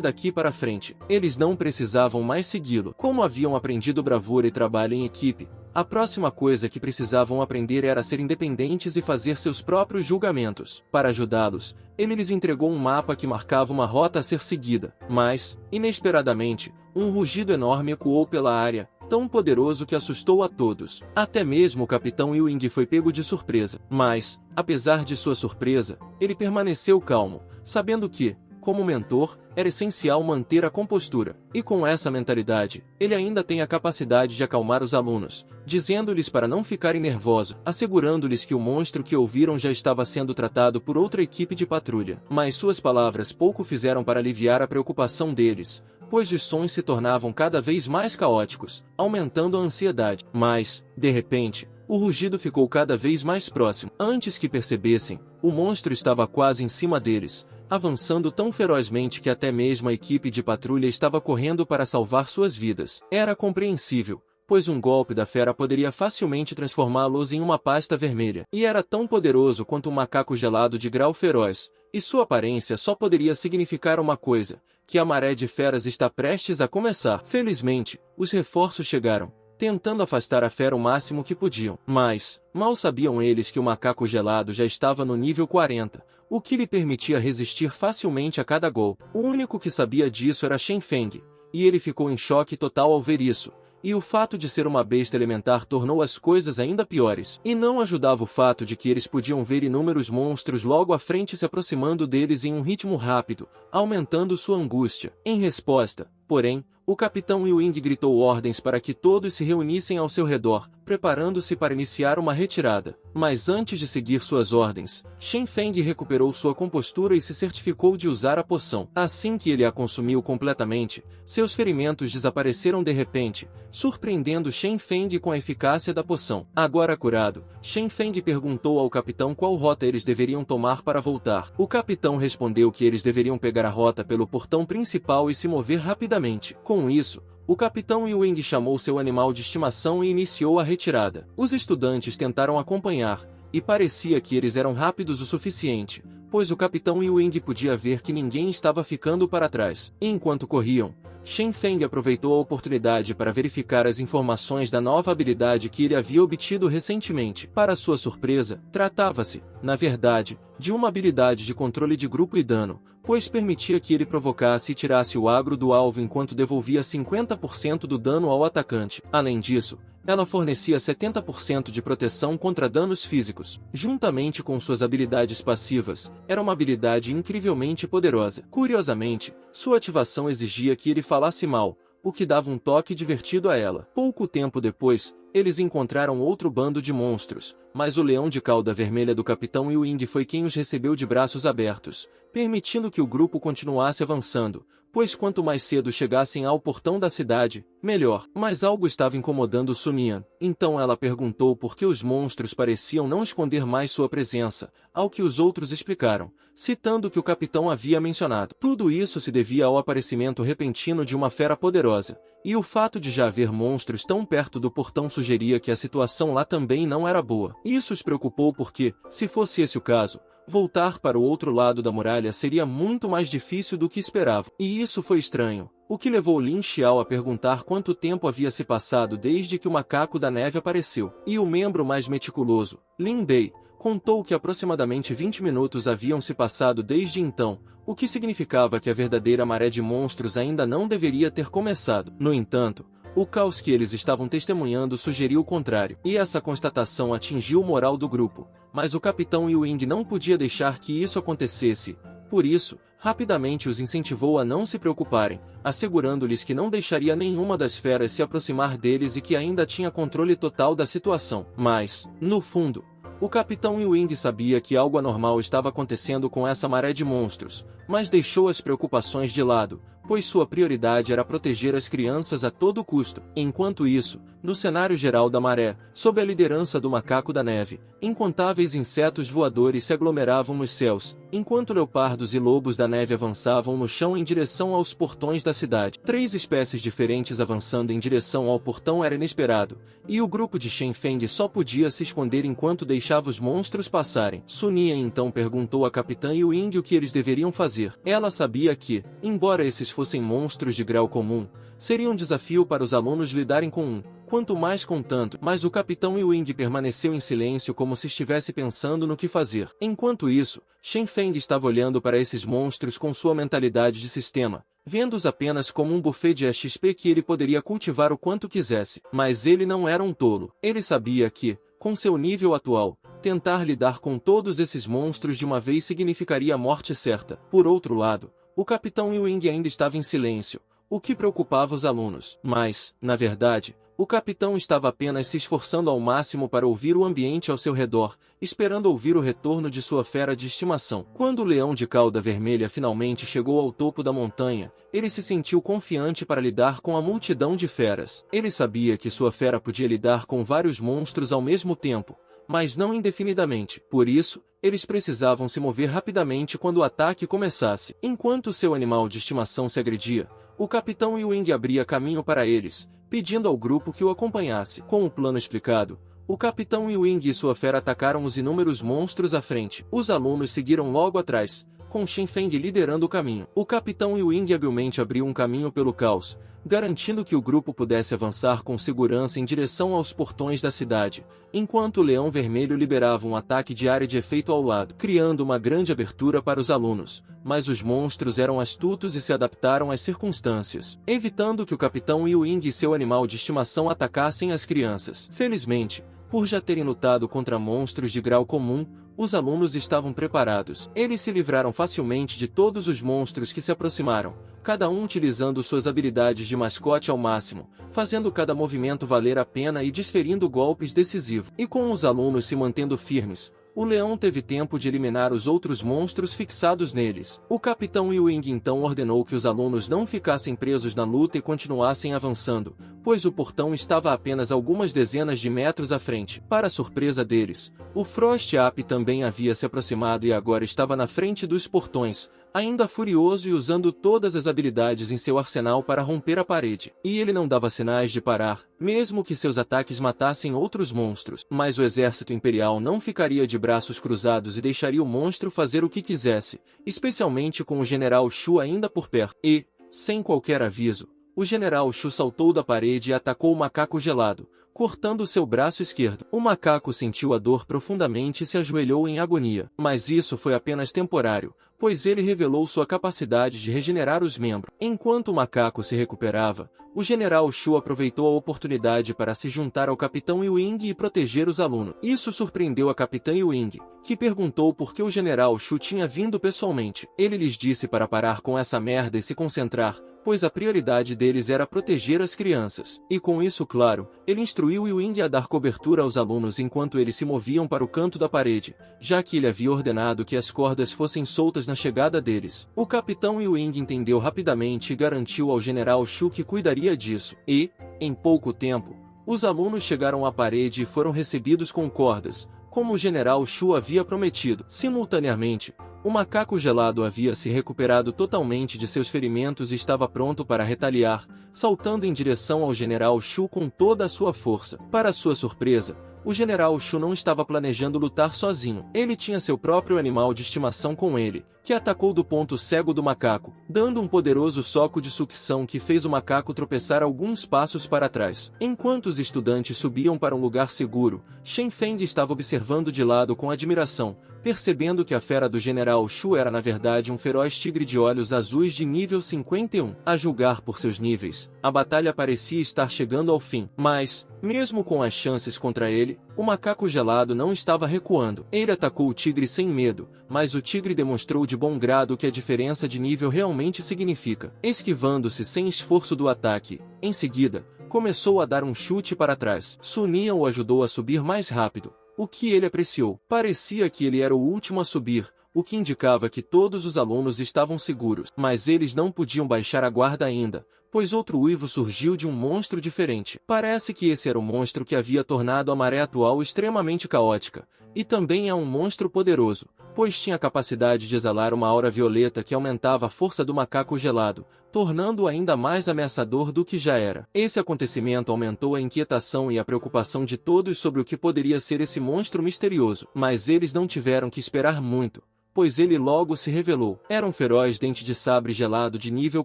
daqui para frente. Eles não precisavam mais segui-lo. Como haviam aprendido bravura e trabalho em equipe, a próxima coisa que precisavam aprender era ser independentes e fazer seus próprios julgamentos. Para ajudá-los, ele lhes entregou um mapa que marcava uma rota a ser seguida. Mas, inesperadamente, um rugido enorme ecoou pela área, tão poderoso que assustou a todos. Até mesmo o capitão Yu-Ying foi pego de surpresa. Mas, apesar de sua surpresa, ele permaneceu calmo, sabendo que, como mentor, era essencial manter a compostura. E com essa mentalidade, ele ainda tem a capacidade de acalmar os alunos, dizendo-lhes para não ficarem nervosos, assegurando-lhes que o monstro que ouviram já estava sendo tratado por outra equipe de patrulha. Mas suas palavras pouco fizeram para aliviar a preocupação deles, pois os sons se tornavam cada vez mais caóticos, aumentando a ansiedade. Mas, de repente, o rugido ficou cada vez mais próximo. Antes que percebessem, o monstro estava quase em cima deles, avançando tão ferozmente que até mesmo a equipe de patrulha estava correndo para salvar suas vidas. Era compreensível, pois um golpe da fera poderia facilmente transformá-los em uma pasta vermelha. E era tão poderoso quanto um macaco gelado de grau feroz, e sua aparência só poderia significar uma coisa, que a maré de feras está prestes a começar. Felizmente, os reforços chegaram, tentando afastar a fera o máximo que podiam. Mas, mal sabiam eles que o macaco gelado já estava no nível 40, o que lhe permitia resistir facilmente a cada golpe. O único que sabia disso era Shen Feng, e ele ficou em choque total ao ver isso. E o fato de ser uma besta elementar tornou as coisas ainda piores. E não ajudava o fato de que eles podiam ver inúmeros monstros logo à frente se aproximando deles em um ritmo rápido, aumentando sua angústia. Em resposta, porém, o capitão Yu-Ying gritou ordens para que todos se reunissem ao seu redor, preparando-se para iniciar uma retirada. Mas antes de seguir suas ordens, Shen Feng recuperou sua compostura e se certificou de usar a poção. Assim que ele a consumiu completamente, seus ferimentos desapareceram de repente, surpreendendo Shen Feng com a eficácia da poção. Agora curado, Shen Feng perguntou ao capitão qual rota eles deveriam tomar para voltar. O capitão respondeu que eles deveriam pegar a rota pelo portão principal e se mover rapidamente. Com isso, o capitão Ewing chamou seu animal de estimação e iniciou a retirada. Os estudantes tentaram acompanhar, e parecia que eles eram rápidos o suficiente, pois o capitão Ewing podia ver que ninguém estava ficando para trás. Enquanto corriam, Shen Feng aproveitou a oportunidade para verificar as informações da nova habilidade que ele havia obtido recentemente. Para sua surpresa, tratava-se, na verdade, de uma habilidade de controle de grupo e dano, pois permitia que ele provocasse e tirasse o agro do alvo enquanto devolvia 50% do dano ao atacante. Além disso, ela fornecia 70% de proteção contra danos físicos. Juntamente com suas habilidades passivas, era uma habilidade incrivelmente poderosa. Curiosamente, sua ativação exigia que ele falasse mal, o que dava um toque divertido a ela. Pouco tempo depois, eles encontraram outro bando de monstros, mas o leão de cauda vermelha do capitão Ewing foi quem os recebeu de braços abertos, permitindo que o grupo continuasse avançando, pois quanto mais cedo chegassem ao portão da cidade, melhor. Mas algo estava incomodando Sumian, então ela perguntou por que os monstros pareciam não esconder mais sua presença, ao que os outros explicaram, citando que o capitão havia mencionado. Tudo isso se devia ao aparecimento repentino de uma fera poderosa, e o fato de já haver monstros tão perto do portão sugeria que a situação lá também não era boa. Isso os preocupou porque, se fosse esse o caso, voltar para o outro lado da muralha seria muito mais difícil do que esperavam. E isso foi estranho, o que levou Lin Xiao a perguntar quanto tempo havia se passado desde que o macaco da neve apareceu. E o membro mais meticuloso, Lin Bei, contou que aproximadamente 20 minutos haviam se passado desde então, o que significava que a verdadeira maré de monstros ainda não deveria ter começado. No entanto, o caos que eles estavam testemunhando sugeriu o contrário, e essa constatação atingiu o moral do grupo, mas o capitão Ewing não podia deixar que isso acontecesse. Por isso, rapidamente os incentivou a não se preocuparem, assegurando-lhes que não deixaria nenhuma das feras se aproximar deles e que ainda tinha controle total da situação. Mas, no fundo, o capitão Ewing sabia que algo anormal estava acontecendo com essa maré de monstros, mas deixou as preocupações de lado, pois sua prioridade era proteger as crianças a todo custo. Enquanto isso, no cenário geral da maré, sob a liderança do macaco da neve, incontáveis insetos voadores se aglomeravam nos céus, enquanto leopardos e lobos da neve avançavam no chão em direção aos portões da cidade. 3 espécies diferentes avançando em direção ao portão era inesperado, e o grupo de Shen Feng só podia se esconder enquanto deixava os monstros passarem. Sunia então perguntou à capitã Ewing o que eles deveriam fazer. Ela sabia que, embora esses fossem monstros de grau comum, seria um desafio para os alunos lidarem com um, quanto mais com tanto. Mas o capitão Ewing permaneceu em silêncio como se estivesse pensando no que fazer. Enquanto isso, Shen Feng estava olhando para esses monstros com sua mentalidade de sistema, vendo-os apenas como um buffet de XP que ele poderia cultivar o quanto quisesse. Mas ele não era um tolo. Ele sabia que, com seu nível atual, tentar lidar com todos esses monstros de uma vez significaria a morte certa. Por outro lado, o capitão Ewing ainda estava em silêncio, o que preocupava os alunos. Mas, na verdade, o capitão estava apenas se esforçando ao máximo para ouvir o ambiente ao seu redor, esperando ouvir o retorno de sua fera de estimação. Quando o leão de cauda vermelha finalmente chegou ao topo da montanha, ele se sentiu confiante para lidar com a multidão de feras. Ele sabia que sua fera podia lidar com vários monstros ao mesmo tempo, mas não indefinidamente. Por isso, eles precisavam se mover rapidamente quando o ataque começasse. Enquanto seu animal de estimação se agredia, o capitão Ewing abria caminho para eles, pedindo ao grupo que o acompanhasse. Com o plano explicado, o capitão Ewing e sua fera atacaram os inúmeros monstros à frente. Os alunos seguiram logo atrás, com Shen Feng liderando o caminho. O capitão Ewing habilmente abriu um caminho pelo caos, garantindo que o grupo pudesse avançar com segurança em direção aos portões da cidade, enquanto o Leão Vermelho liberava um ataque de área de efeito ao lado, criando uma grande abertura para os alunos. Mas os monstros eram astutos e se adaptaram às circunstâncias, evitando que o capitão Ewing e seu animal de estimação atacassem as crianças. Felizmente, por já terem lutado contra monstros de grau comum, os alunos estavam preparados. Eles se livraram facilmente de todos os monstros que se aproximaram, cada um utilizando suas habilidades de mascote ao máximo, fazendo cada movimento valer a pena e desferindo golpes decisivos. E com os alunos se mantendo firmes, o leão teve tempo de eliminar os outros monstros fixados neles. O capitão Ewing então ordenou que os alunos não ficassem presos na luta e continuassem avançando, pois o portão estava a apenas algumas dezenas de metros à frente. Para surpresa deles, o Frost Ape também havia se aproximado e agora estava na frente dos portões, ainda furioso e usando todas as habilidades em seu arsenal para romper a parede. E ele não dava sinais de parar, mesmo que seus ataques matassem outros monstros. Mas o exército imperial não ficaria de braços cruzados e deixaria o monstro fazer o que quisesse, especialmente com o General Shu ainda por perto. E, sem qualquer aviso, o General Shu saltou da parede e atacou o macaco gelado, cortando seu braço esquerdo. O macaco sentiu a dor profundamente e se ajoelhou em agonia. Mas isso foi apenas temporário, pois ele revelou sua capacidade de regenerar os membros. Enquanto o macaco se recuperava, o General Shu aproveitou a oportunidade para se juntar ao Capitão Ewing e proteger os alunos. Isso surpreendeu a Capitã Ewing, que perguntou por que o General Shu tinha vindo pessoalmente. Ele lhes disse para parar com essa merda e se concentrar, pois a prioridade deles era proteger as crianças. E com isso claro, ele instruiu Ewing a dar cobertura aos alunos enquanto eles se moviam para o canto da parede, já que ele havia ordenado que as cordas fossem soltas na chegada deles. O Capitão Ewing entendeu rapidamente e garantiu ao General Shu que cuidaria disso. E, em pouco tempo, os alunos chegaram à parede e foram recebidos com cordas, como o General Shu havia prometido. Simultaneamente, o macaco gelado havia se recuperado totalmente de seus ferimentos e estava pronto para retaliar, saltando em direção ao General Shu com toda a sua força. Para sua surpresa, o General Shu não estava planejando lutar sozinho. Ele tinha seu próprio animal de estimação com ele, que atacou do ponto cego do macaco, dando um poderoso soco de sucção que fez o macaco tropeçar alguns passos para trás. Enquanto os estudantes subiam para um lugar seguro, Shen Feng estava observando de lado com admiração, percebendo que a fera do General Shu era na verdade um feroz tigre de olhos azuis de nível 51. A julgar por seus níveis, a batalha parecia estar chegando ao fim. Mas, mesmo com as chances contra ele, o macaco gelado não estava recuando. Ele atacou o tigre sem medo, mas o tigre demonstrou de bom grado o que a diferença de nível realmente significa. Esquivando-se sem esforço do ataque, em seguida, começou a dar um chute para trás. Sun Yan o ajudou a subir mais rápido, o que ele apreciou. Parecia que ele era o último a subir, o que indicava que todos os alunos estavam seguros. Mas eles não podiam baixar a guarda ainda, pois outro uivo surgiu de um monstro diferente. Parece que esse era o monstro que havia tornado a maré atual extremamente caótica, e também é um monstro poderoso, pois tinha a capacidade de exalar uma aura violeta que aumentava a força do macaco gelado, tornando-o ainda mais ameaçador do que já era. Esse acontecimento aumentou a inquietação e a preocupação de todos sobre o que poderia ser esse monstro misterioso. Mas eles não tiveram que esperar muito, pois ele logo se revelou. Era um feroz dente de sabre gelado de nível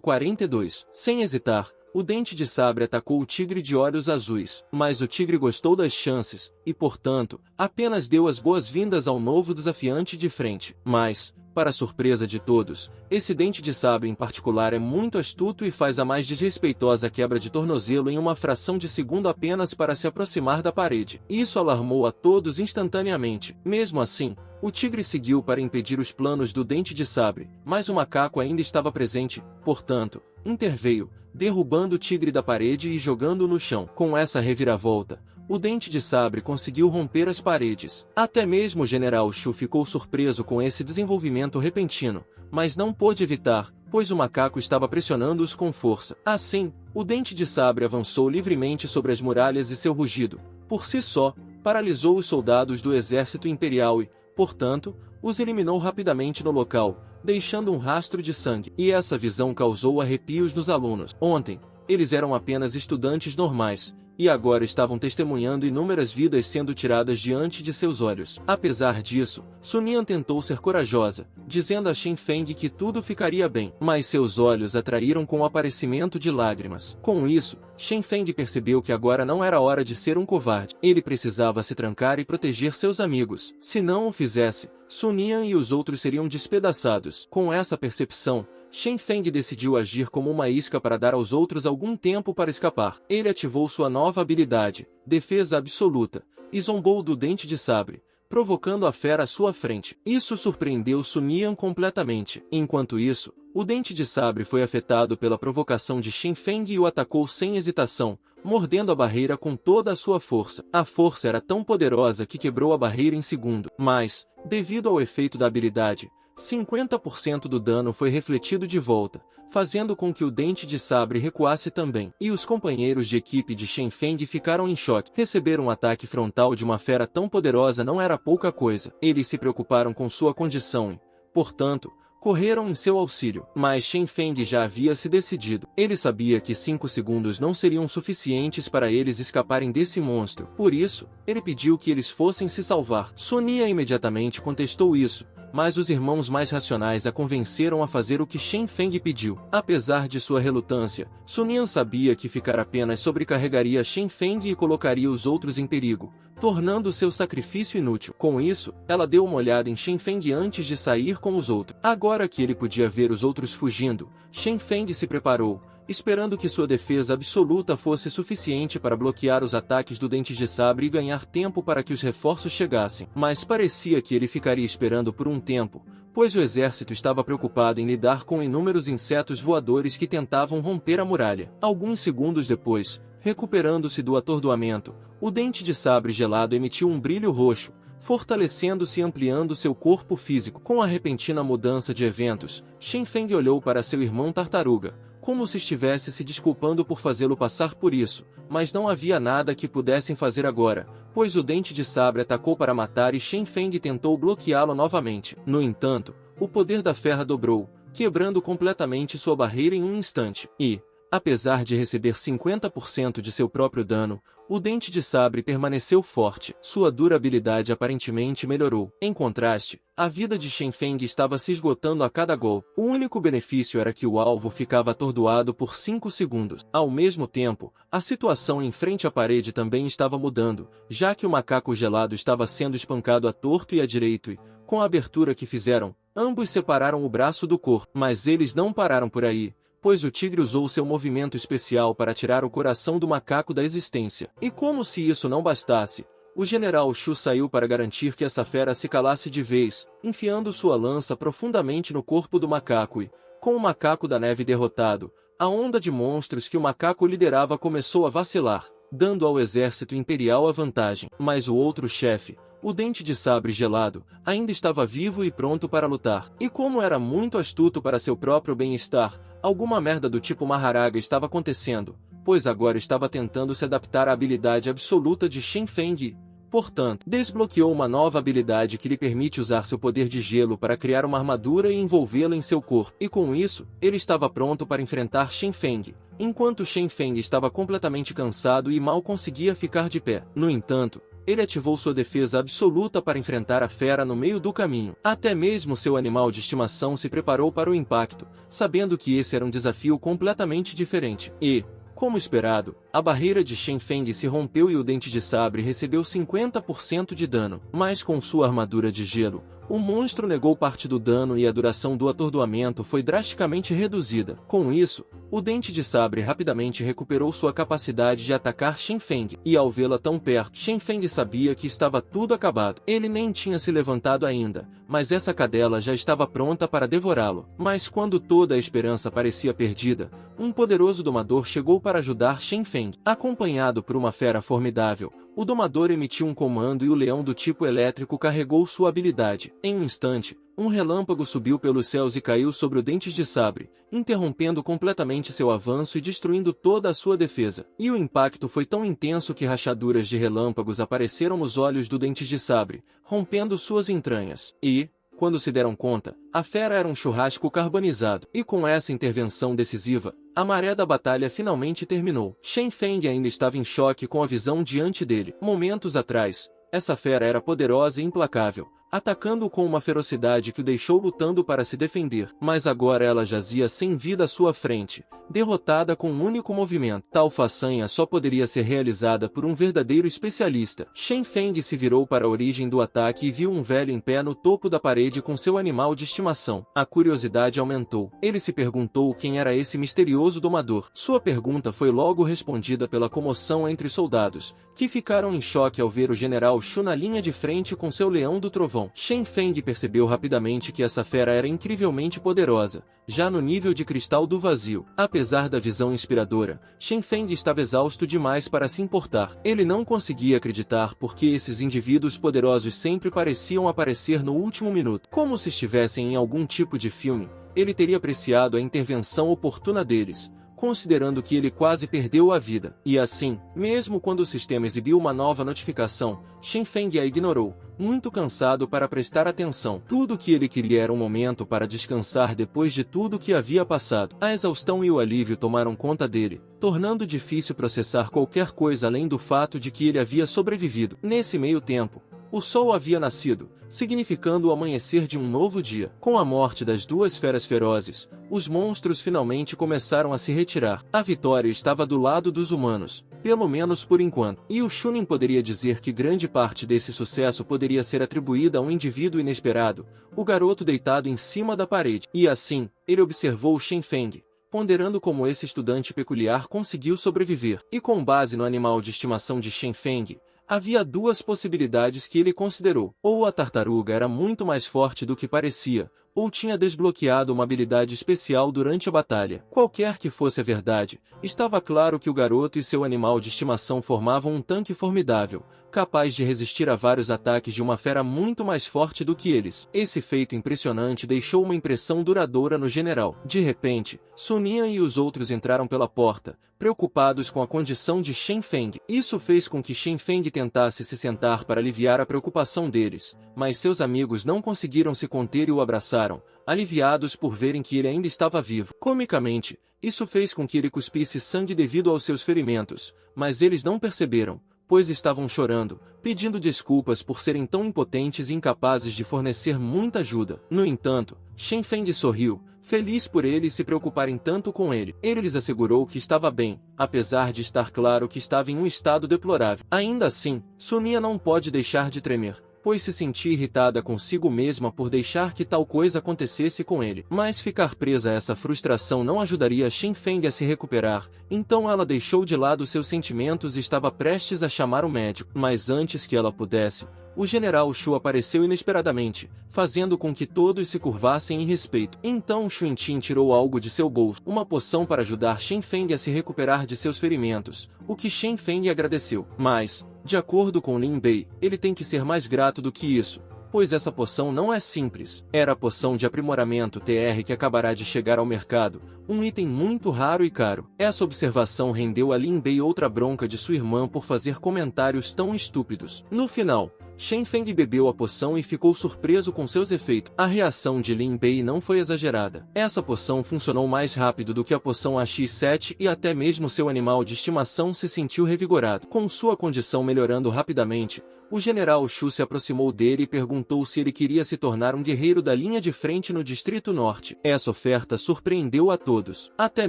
42. Sem hesitar, o dente de sabre atacou o tigre de olhos azuis. Mas o tigre gostou das chances, e portanto, apenas deu as boas-vindas ao novo desafiante de frente. Mas, para surpresa de todos, esse dente de sabre em particular é muito astuto e faz a mais desrespeitosa quebra de tornozelo em uma fração de segundo apenas para se aproximar da parede. Isso alarmou a todos instantaneamente. Mesmo assim, o tigre seguiu para impedir os planos do dente de sabre, mas o macaco ainda estava presente, portanto, interveio, derrubando o tigre da parede e jogando-o no chão. Com essa reviravolta, o dente de sabre conseguiu romper as paredes. Até mesmo o General Shu ficou surpreso com esse desenvolvimento repentino, mas não pôde evitar, pois o macaco estava pressionando-os com força. Assim, o dente de sabre avançou livremente sobre as muralhas e seu rugido, por si só, paralisou os soldados do exército imperial e, portanto, os eliminou rapidamente no local, deixando um rastro de sangue. E essa visão causou arrepios nos alunos. Ontem, eles eram apenas estudantes normais, e agora estavam testemunhando inúmeras vidas sendo tiradas diante de seus olhos. Apesar disso, Sun Yan tentou ser corajosa, dizendo a Shen Feng que tudo ficaria bem, mas seus olhos atraíram com o aparecimento de lágrimas. Com isso, Shen Feng percebeu que agora não era hora de ser um covarde. Ele precisava se trancar e proteger seus amigos. Se não o fizesse, Sun Yan e os outros seriam despedaçados. Com essa percepção, Shen Feng decidiu agir como uma isca para dar aos outros algum tempo para escapar. Ele ativou sua nova habilidade, Defesa Absoluta, e zombou do dente de sabre, provocando a fera à sua frente. Isso surpreendeu Sun Yan completamente. Enquanto isso, o Dente de Sabre foi afetado pela provocação de Shen Feng e o atacou sem hesitação, mordendo a barreira com toda a sua força. A força era tão poderosa que quebrou a barreira em segundo, mas, devido ao efeito da habilidade, 50% do dano foi refletido de volta, fazendo com que o Dente de Sabre recuasse também. E os companheiros de equipe de Shen Feng ficaram em choque. Receber um ataque frontal de uma fera tão poderosa não era pouca coisa. Eles se preocuparam com sua condição e, portanto, correram em seu auxílio. Mas Shen Feng já havia se decidido. Ele sabia que 5 segundos não seriam suficientes para eles escaparem desse monstro. Por isso, ele pediu que eles fossem se salvar. Sonia imediatamente contestou isso, mas os irmãos mais racionais a convenceram a fazer o que Shen Feng pediu. Apesar de sua relutância, Sunian sabia que ficar apenas sobrecarregaria Shen Feng e colocaria os outros em perigo, tornando seu sacrifício inútil. Com isso, ela deu uma olhada em Shen Feng antes de sair com os outros. Agora que ele podia ver os outros fugindo, Shen Feng se preparou, esperando que sua defesa absoluta fosse suficiente para bloquear os ataques do Dente de Sabre e ganhar tempo para que os reforços chegassem. Mas parecia que ele ficaria esperando por um tempo, pois o exército estava preocupado em lidar com inúmeros insetos voadores que tentavam romper a muralha. Alguns segundos depois, recuperando-se do atordoamento, o Dente de Sabre gelado emitiu um brilho roxo, fortalecendo-se e ampliando seu corpo físico. Com a repentina mudança de eventos, Shen Feng olhou para seu irmão Tartaruga, como se estivesse se desculpando por fazê-lo passar por isso, mas não havia nada que pudessem fazer agora, pois o Dente de Sabre atacou para matar e Shen Feng tentou bloqueá-lo novamente. No entanto, o poder da ferra dobrou, quebrando completamente sua barreira em um instante. E, apesar de receber 50% de seu próprio dano, o Dente de Sabre permaneceu forte. Sua durabilidade aparentemente melhorou. Em contraste, a vida de Shen Feng estava se esgotando a cada golpe. O único benefício era que o alvo ficava atordoado por 5 segundos. Ao mesmo tempo, a situação em frente à parede também estava mudando, já que o macaco gelado estava sendo espancado à torto e à direito e, com a abertura que fizeram, ambos separaram o braço do corpo. Mas eles não pararam por aí, pois o tigre usou seu movimento especial para tirar o coração do macaco da existência. E como se isso não bastasse, o general Shu saiu para garantir que essa fera se calasse de vez, enfiando sua lança profundamente no corpo do macaco e, com o macaco da neve derrotado, a onda de monstros que o macaco liderava começou a vacilar, dando ao exército imperial a vantagem. Mas o outro chefe, o Dente de Sabre gelado, ainda estava vivo e pronto para lutar. E como era muito astuto para seu próprio bem-estar, alguma merda do tipo Maharaga estava acontecendo, pois agora estava tentando se adaptar à habilidade absoluta de Shen Feng e, portanto, desbloqueou uma nova habilidade que lhe permite usar seu poder de gelo para criar uma armadura e envolvê-la em seu corpo. E com isso, ele estava pronto para enfrentar Shen Feng, enquanto Shen Feng estava completamente cansado e mal conseguia ficar de pé. No entanto, ele ativou sua defesa absoluta para enfrentar a fera no meio do caminho. Até mesmo seu animal de estimação se preparou para o impacto, sabendo que esse era um desafio completamente diferente. E, como esperado, a barreira de Shen Feng se rompeu e o Dente de Sabre recebeu 50% de dano. Mas com sua armadura de gelo, o monstro negou parte do dano e a duração do atordoamento foi drasticamente reduzida. Com isso, o Dente de Sabre rapidamente recuperou sua capacidade de atacar Shen Feng, e ao vê-la tão perto, Shen Feng sabia que estava tudo acabado. Ele nem tinha se levantado ainda, mas essa cadela já estava pronta para devorá-lo. Mas quando toda a esperança parecia perdida, um poderoso domador chegou para ajudar Shen Feng. Acompanhado por uma fera formidável, o domador emitiu um comando e o leão do tipo elétrico carregou sua habilidade. Em um instante, um relâmpago subiu pelos céus e caiu sobre o Dente de Sabre, interrompendo completamente seu avanço e destruindo toda a sua defesa. E o impacto foi tão intenso que rachaduras de relâmpagos apareceram nos olhos do Dente de Sabre, rompendo suas entranhas. E, quando se deram conta, a fera era um churrasco carbonizado. E com essa intervenção decisiva, a maré da batalha finalmente terminou. Shen Feng ainda estava em choque com a visão diante dele. Momentos atrás, essa fera era poderosa e implacável, atacando-o com uma ferocidade que o deixou lutando para se defender. Mas agora ela jazia sem vida à sua frente, derrotada com um único movimento. Tal façanha só poderia ser realizada por um verdadeiro especialista. Shen Feng se virou para a origem do ataque e viu um velho em pé no topo da parede com seu animal de estimação. A curiosidade aumentou. Ele se perguntou quem era esse misterioso domador. Sua pergunta foi logo respondida pela comoção entre os soldados, que ficaram em choque ao ver o general Shu na linha de frente com seu leão do trovão. Vão. Shen Feng percebeu rapidamente que essa fera era incrivelmente poderosa, já no nível de cristal do vazio. Apesar da visão inspiradora, Shen Feng estava exausto demais para se importar. Ele não conseguia acreditar porque esses indivíduos poderosos sempre pareciam aparecer no último minuto. Como se estivessem em algum tipo de filme, ele teria apreciado a intervenção oportuna deles, considerando que ele quase perdeu a vida. E assim, mesmo quando o sistema exibiu uma nova notificação, Shen Feng a ignorou, muito cansado para prestar atenção. Tudo o que ele queria era um momento para descansar depois de tudo que havia passado. A exaustão e o alívio tomaram conta dele, tornando difícil processar qualquer coisa além do fato de que ele havia sobrevivido. Nesse meio tempo, o sol havia nascido, significando o amanhecer de um novo dia. Com a morte das duas feras ferozes, os monstros finalmente começaram a se retirar. A vitória estava do lado dos humanos, pelo menos por enquanto. E o Chunin poderia dizer que grande parte desse sucesso poderia ser atribuída a um indivíduo inesperado, o garoto deitado em cima da parede. E assim, ele observou Shen Feng, ponderando como esse estudante peculiar conseguiu sobreviver. E com base no animal de estimação de Shen Feng, havia duas possibilidades que ele considerou. Ou a tartaruga era muito mais forte do que parecia, ou tinha desbloqueado uma habilidade especial durante a batalha. Qualquer que fosse a verdade, estava claro que o garoto e seu animal de estimação formavam um tanque formidável, capaz de resistir a vários ataques de uma fera muito mais forte do que eles. Esse feito impressionante deixou uma impressão duradoura no general. De repente, Sun Yan e os outros entraram pela porta, preocupados com a condição de Shen Feng. Isso fez com que Shen Feng tentasse se sentar para aliviar a preocupação deles, mas seus amigos não conseguiram se conter e o abraçaram, aliviados por verem que ele ainda estava vivo. Comicamente, isso fez com que ele cuspisse sangue devido aos seus ferimentos, mas eles não perceberam, pois estavam chorando, pedindo desculpas por serem tão impotentes e incapazes de fornecer muita ajuda. No entanto, Shen Feng sorriu, feliz por eles se preocuparem tanto com ele. Ele lhes assegurou que estava bem, apesar de estar claro que estava em um estado deplorável. Ainda assim, Sun Yan não pode deixar de tremer, pois se sentia irritada consigo mesma por deixar que tal coisa acontecesse com ele. Mas ficar presa a essa frustração não ajudaria Shen Feng a se recuperar, então ela deixou de lado seus sentimentos e estava prestes a chamar o médico. Mas antes que ela pudesse, o general Shu apareceu inesperadamente, fazendo com que todos se curvassem em respeito. Então Xun Tin tirou algo de seu bolso, uma poção para ajudar Shen Feng a se recuperar de seus ferimentos, o que Shen Feng agradeceu. Mas, de acordo com Lin Bei, ele tem que ser mais grato do que isso, pois essa poção não é simples. Era a poção de aprimoramento TR que acabará de chegar ao mercado, um item muito raro e caro. Essa observação rendeu a Lin Bei outra bronca de sua irmã por fazer comentários tão estúpidos. No final, Shen Feng bebeu a poção e ficou surpreso com seus efeitos. A reação de Lin Bei não foi exagerada. Essa poção funcionou mais rápido do que a poção AX7 e até mesmo seu animal de estimação se sentiu revigorado. Com sua condição melhorando rapidamente, o general Shu se aproximou dele e perguntou se ele queria se tornar um guerreiro da linha de frente no Distrito Norte. Essa oferta surpreendeu a todos. Até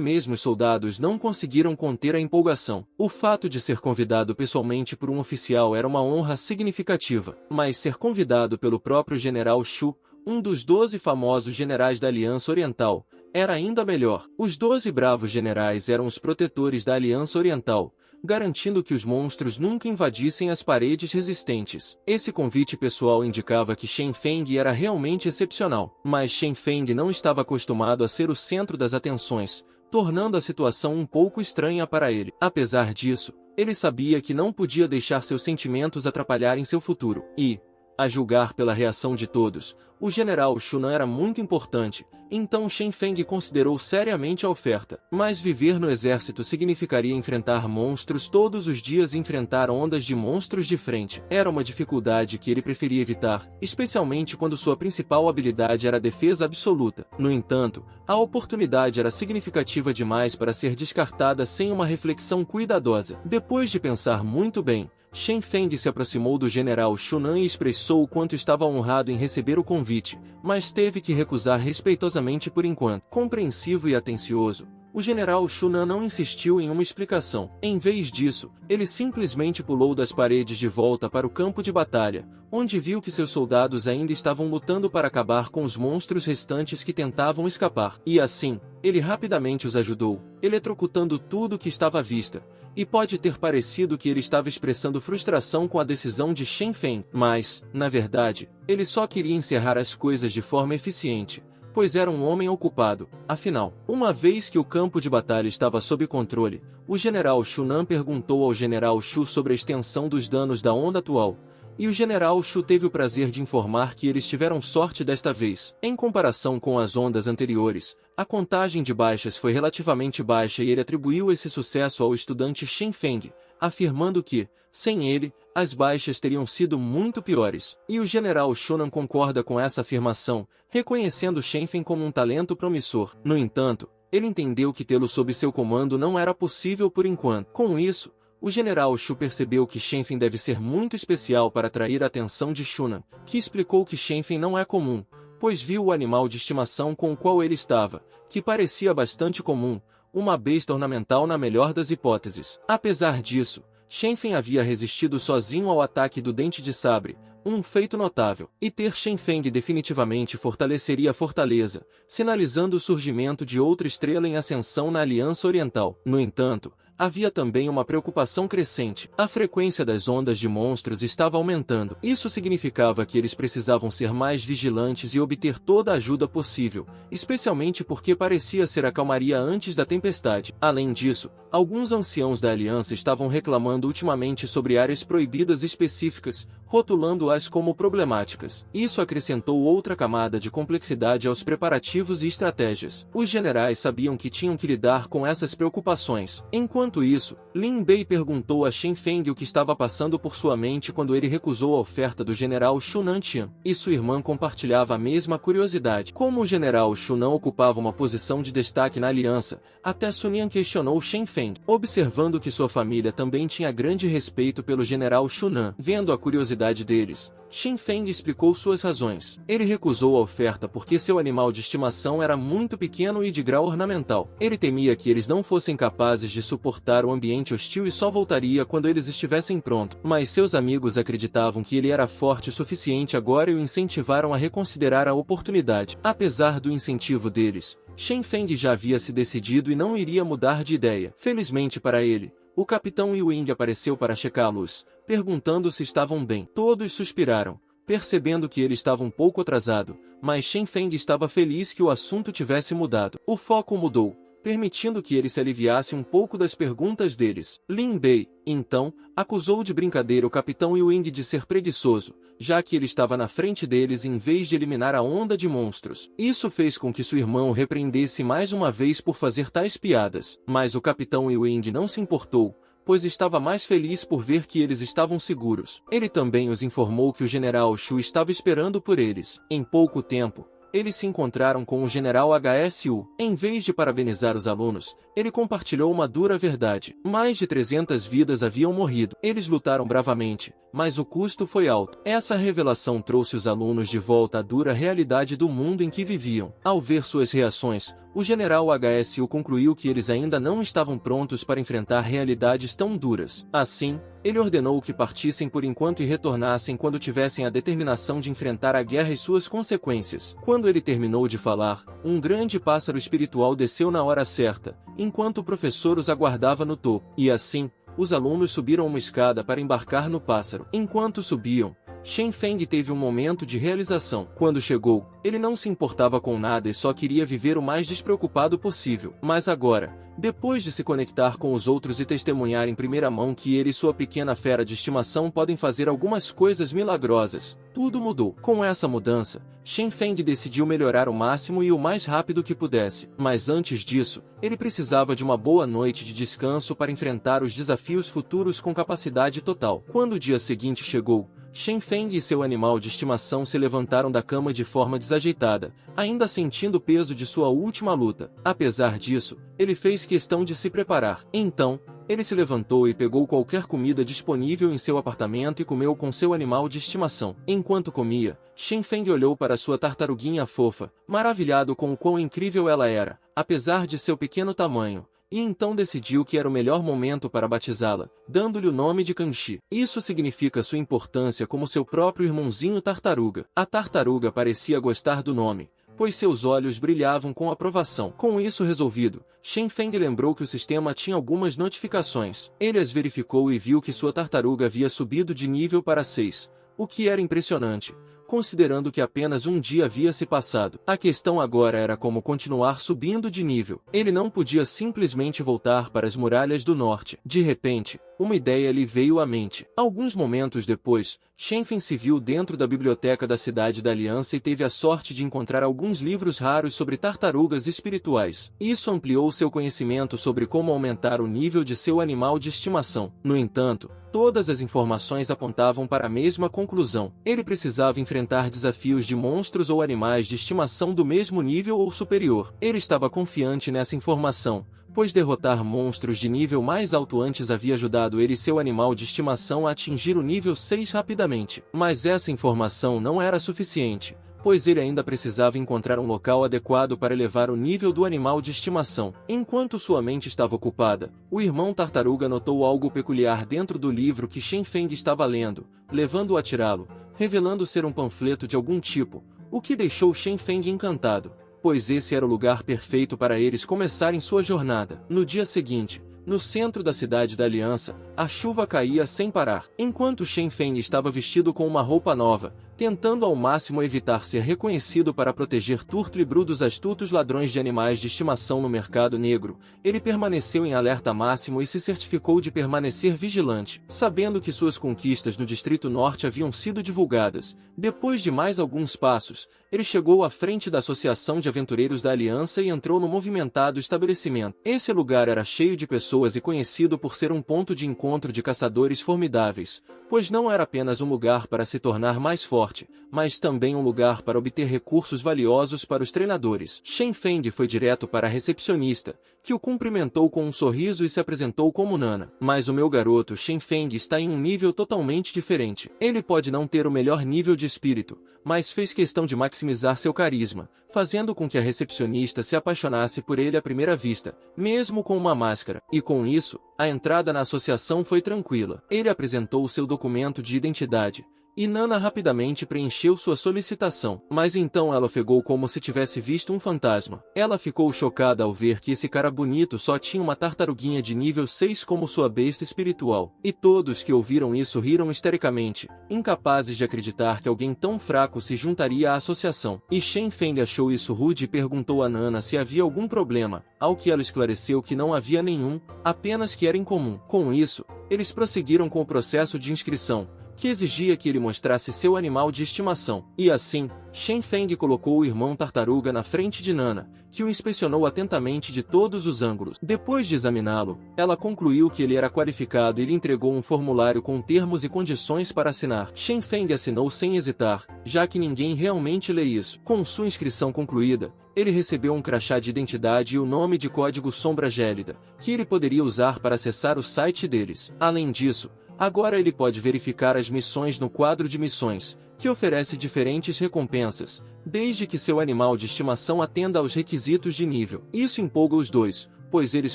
mesmo os soldados não conseguiram conter a empolgação. O fato de ser convidado pessoalmente por um oficial era uma honra significativa, mas ser convidado pelo próprio general Shu, um dos 12 famosos generais da Aliança Oriental, era ainda melhor. Os 12 bravos generais eram os protetores da Aliança Oriental, garantindo que os monstros nunca invadissem as paredes resistentes. Esse convite pessoal indicava que Shen Feng era realmente excepcional, mas Shen Feng não estava acostumado a ser o centro das atenções, tornando a situação um pouco estranha para ele. Apesar disso, ele sabia que não podia deixar seus sentimentos atrapalharem seu futuro, e, a julgar pela reação de todos, o general Shunan era muito importante, então Shen Feng considerou seriamente a oferta. Mas viver no exército significaria enfrentar monstros todos os dias e enfrentar ondas de monstros de frente. Era uma dificuldade que ele preferia evitar, especialmente quando sua principal habilidade era a defesa absoluta. No entanto, a oportunidade era significativa demais para ser descartada sem uma reflexão cuidadosa. Depois de pensar muito bem, Shen Feng se aproximou do general Shunan e expressou o quanto estava honrado em receber o convite, mas teve que recusar respeitosamente por enquanto. Compreensivo e atencioso, o general Shunan não insistiu em uma explicação. Em vez disso, ele simplesmente pulou das paredes de volta para o campo de batalha, onde viu que seus soldados ainda estavam lutando para acabar com os monstros restantes que tentavam escapar. E assim, ele rapidamente os ajudou, eletrocutando tudo que estava à vista, e pode ter parecido que ele estava expressando frustração com a decisão de Shen Feng, mas, na verdade, ele só queria encerrar as coisas de forma eficiente, pois era um homem ocupado. Afinal, uma vez que o campo de batalha estava sob controle, o general Shunan perguntou ao general Shu sobre a extensão dos danos da onda atual, e o general Shu teve o prazer de informar que eles tiveram sorte desta vez. Em comparação com as ondas anteriores, a contagem de baixas foi relativamente baixa e ele atribuiu esse sucesso ao estudante Shen Feng, afirmando que, sem ele, as baixas teriam sido muito piores. E o general Shunan concorda com essa afirmação, reconhecendo Shen Feng como um talento promissor. No entanto, ele entendeu que tê-lo sob seu comando não era possível por enquanto. Com isso, o general Shu percebeu que Shen Feng deve ser muito especial para atrair a atenção de Shunan, que explicou que Shen Feng não é comum, pois viu o animal de estimação com o qual ele estava, que parecia bastante comum, uma besta ornamental na melhor das hipóteses. Apesar disso, Shen Feng havia resistido sozinho ao ataque do Dente de Sabre, um feito notável, e ter Shen Feng definitivamente fortaleceria a fortaleza, sinalizando o surgimento de outra estrela em ascensão na Aliança Oriental. No entanto, havia também uma preocupação crescente. A frequência das ondas de monstros estava aumentando. Isso significava que eles precisavam ser mais vigilantes e obter toda a ajuda possível, especialmente porque parecia ser a calmaria antes da tempestade. Além disso, alguns anciãos da Aliança estavam reclamando ultimamente sobre áreas proibidas específicas, rotulando-as como problemáticas. Isso acrescentou outra camada de complexidade aos preparativos e estratégias. Os generais sabiam que tinham que lidar com essas preocupações. Enquanto isso, Lin Bei perguntou a Shen Feng o que estava passando por sua mente quando ele recusou a oferta do general Shunan Tian, e sua irmã compartilhava a mesma curiosidade. Como o general Shunan ocupava uma posição de destaque na aliança, até Sun Yan questionou Shen Feng, observando que sua família também tinha grande respeito pelo general Shunan. Vendo a curiosidade deles, Shen Feng explicou suas razões. Ele recusou a oferta porque seu animal de estimação era muito pequeno e de grau ornamental. Ele temia que eles não fossem capazes de suportar o ambiente hostil e só voltaria quando eles estivessem prontos. Mas seus amigos acreditavam que ele era forte o suficiente agora e o incentivaram a reconsiderar a oportunidade. Apesar do incentivo deles, Shen Feng já havia se decidido e não iria mudar de ideia. Felizmente para ele, o capitão Yu-Ying apareceu para checá-los, perguntando se estavam bem. Todos suspiraram, percebendo que ele estava um pouco atrasado, mas Shen Feng estava feliz que o assunto tivesse mudado. O foco mudou, permitindo que ele se aliviasse um pouco das perguntas deles. Lin Bei, então, acusou de brincadeira o capitão Yu-Ying de ser preguiçoso, já que ele estava na frente deles em vez de eliminar a onda de monstros. Isso fez com que sua irmã o repreendesse mais uma vez por fazer tais piadas, mas o capitão Yu-Ying não se importou, pois estava mais feliz por ver que eles estavam seguros. Ele também os informou que o general Shu estava esperando por eles. Em pouco tempo, eles se encontraram com o general HSU. Em vez de parabenizar os alunos, ele compartilhou uma dura verdade. Mais de 300 vidas haviam morrido. Eles lutaram bravamente, mas o custo foi alto. Essa revelação trouxe os alunos de volta à dura realidade do mundo em que viviam. Ao ver suas reações, o general HSU concluiu que eles ainda não estavam prontos para enfrentar realidades tão duras. Assim, ele ordenou que partissem por enquanto e retornassem quando tivessem a determinação de enfrentar a guerra e suas consequências. Quando ele terminou de falar, um grande pássaro espiritual desceu na hora certa, enquanto o professor os aguardava no topo. E assim, os alunos subiram uma escada para embarcar no pássaro. Enquanto subiam, Shen Feng teve um momento de realização. Quando chegou, ele não se importava com nada e só queria viver o mais despreocupado possível. Mas agora, depois de se conectar com os outros e testemunhar em primeira mão que ele e sua pequena fera de estimação podem fazer algumas coisas milagrosas, tudo mudou. Com essa mudança, Shen Feng decidiu melhorar o máximo e o mais rápido que pudesse. Mas antes disso, ele precisava de uma boa noite de descanso para enfrentar os desafios futuros com capacidade total. Quando o dia seguinte chegou, Shen Feng e seu animal de estimação se levantaram da cama de forma desajeitada, ainda sentindo o peso de sua última luta. Apesar disso, ele fez questão de se preparar. Então, ele se levantou e pegou qualquer comida disponível em seu apartamento e comeu com seu animal de estimação. Enquanto comia, Shen Feng olhou para sua tartaruguinha fofa, maravilhado com o quão incrível ela era, apesar de seu pequeno tamanho. E então decidiu que era o melhor momento para batizá-la, dando-lhe o nome de Kanshi. Isso significa sua importância como seu próprio irmãozinho tartaruga. A tartaruga parecia gostar do nome, pois seus olhos brilhavam com aprovação. Com isso resolvido, Shen Feng lembrou que o sistema tinha algumas notificações. Ele as verificou e viu que sua tartaruga havia subido de nível para 6, o que era impressionante, considerando que apenas um dia havia se passado. A questão agora era como continuar subindo de nível. Ele não podia simplesmente voltar para as muralhas do norte. De repente, uma ideia lhe veio à mente. Alguns momentos depois, Shen Feng se viu dentro da biblioteca da Cidade da Aliança e teve a sorte de encontrar alguns livros raros sobre tartarugas espirituais. Isso ampliou seu conhecimento sobre como aumentar o nível de seu animal de estimação. No entanto, todas as informações apontavam para a mesma conclusão. Ele precisava enfrentar desafios de monstros ou animais de estimação do mesmo nível ou superior. Ele estava confiante nessa informação, pois derrotar monstros de nível mais alto antes havia ajudado ele e seu animal de estimação a atingir o nível 6 rapidamente. Mas essa informação não era suficiente, pois ele ainda precisava encontrar um local adequado para elevar o nível do animal de estimação. Enquanto sua mente estava ocupada, o irmão tartaruga notou algo peculiar dentro do livro que Shen Feng estava lendo, levando-o a tirá-lo, revelando ser um panfleto de algum tipo, o que deixou Shen Feng encantado, pois esse era o lugar perfeito para eles começarem sua jornada. No dia seguinte, no centro da Cidade da Aliança, a chuva caía sem parar. Enquanto Shen Feng estava vestido com uma roupa nova, tentando ao máximo evitar ser reconhecido para proteger Turtlebru dos astutos ladrões de animais de estimação no mercado negro, ele permaneceu em alerta máximo e se certificou de permanecer vigilante. Sabendo que suas conquistas no Distrito Norte haviam sido divulgadas, depois de mais alguns passos, ele chegou à frente da Associação de Aventureiros da Aliança e entrou no movimentado estabelecimento. Esse lugar era cheio de pessoas e conhecido por ser um ponto de encontro de caçadores formidáveis, pois não era apenas um lugar para se tornar mais forte, mas também um lugar para obter recursos valiosos para os treinadores. Shen Feng foi direto para a recepcionista, que o cumprimentou com um sorriso e se apresentou como Nana. Mas o meu garoto Shen Feng está em um nível totalmente diferente. Ele pode não ter o melhor nível de espírito, mas fez questão de maximizar seu carisma, fazendo com que a recepcionista se apaixonasse por ele à primeira vista, mesmo com uma máscara. E com isso, a entrada na associação foi tranquila. Ele apresentou seu documento de identidade, e Nana rapidamente preencheu sua solicitação. Mas então ela ofegou como se tivesse visto um fantasma. Ela ficou chocada ao ver que esse cara bonito só tinha uma tartaruguinha de nível 6 como sua besta espiritual. E todos que ouviram isso riram histericamente, incapazes de acreditar que alguém tão fraco se juntaria à associação. E Shen Feng achou isso rude e perguntou a Nana se havia algum problema, ao que ela esclareceu que não havia nenhum, apenas que era incomum. Com isso, eles prosseguiram com o processo de inscrição, que exigia que ele mostrasse seu animal de estimação. E assim, Shen Feng colocou o irmão tartaruga na frente de Nana, que o inspecionou atentamente de todos os ângulos. Depois de examiná-lo, ela concluiu que ele era qualificado e lhe entregou um formulário com termos e condições para assinar. Shen Feng assinou sem hesitar, já que ninguém realmente lê isso. Com sua inscrição concluída, ele recebeu um crachá de identidade e o nome de código Sombra Gélida, que ele poderia usar para acessar o site deles. Além disso, agora ele pode verificar as missões no quadro de missões, que oferece diferentes recompensas, desde que seu animal de estimação atenda aos requisitos de nível. Isso empolga os dois, pois eles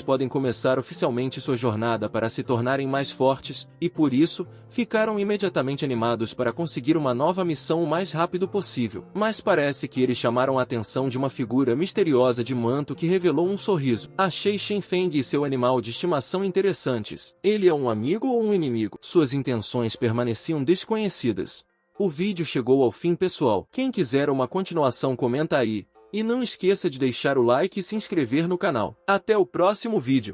podem começar oficialmente sua jornada para se tornarem mais fortes, e por isso, ficaram imediatamente animados para conseguir uma nova missão o mais rápido possível. Mas parece que eles chamaram a atenção de uma figura misteriosa de manto que revelou um sorriso. Achei Shen Feng e seu animal de estimação interessantes. Ele é um amigo ou um inimigo? Suas intenções permaneciam desconhecidas. O vídeo chegou ao fim, pessoal. Quem quiser uma continuação comenta aí. E não esqueça de deixar o like e se inscrever no canal. Até o próximo vídeo.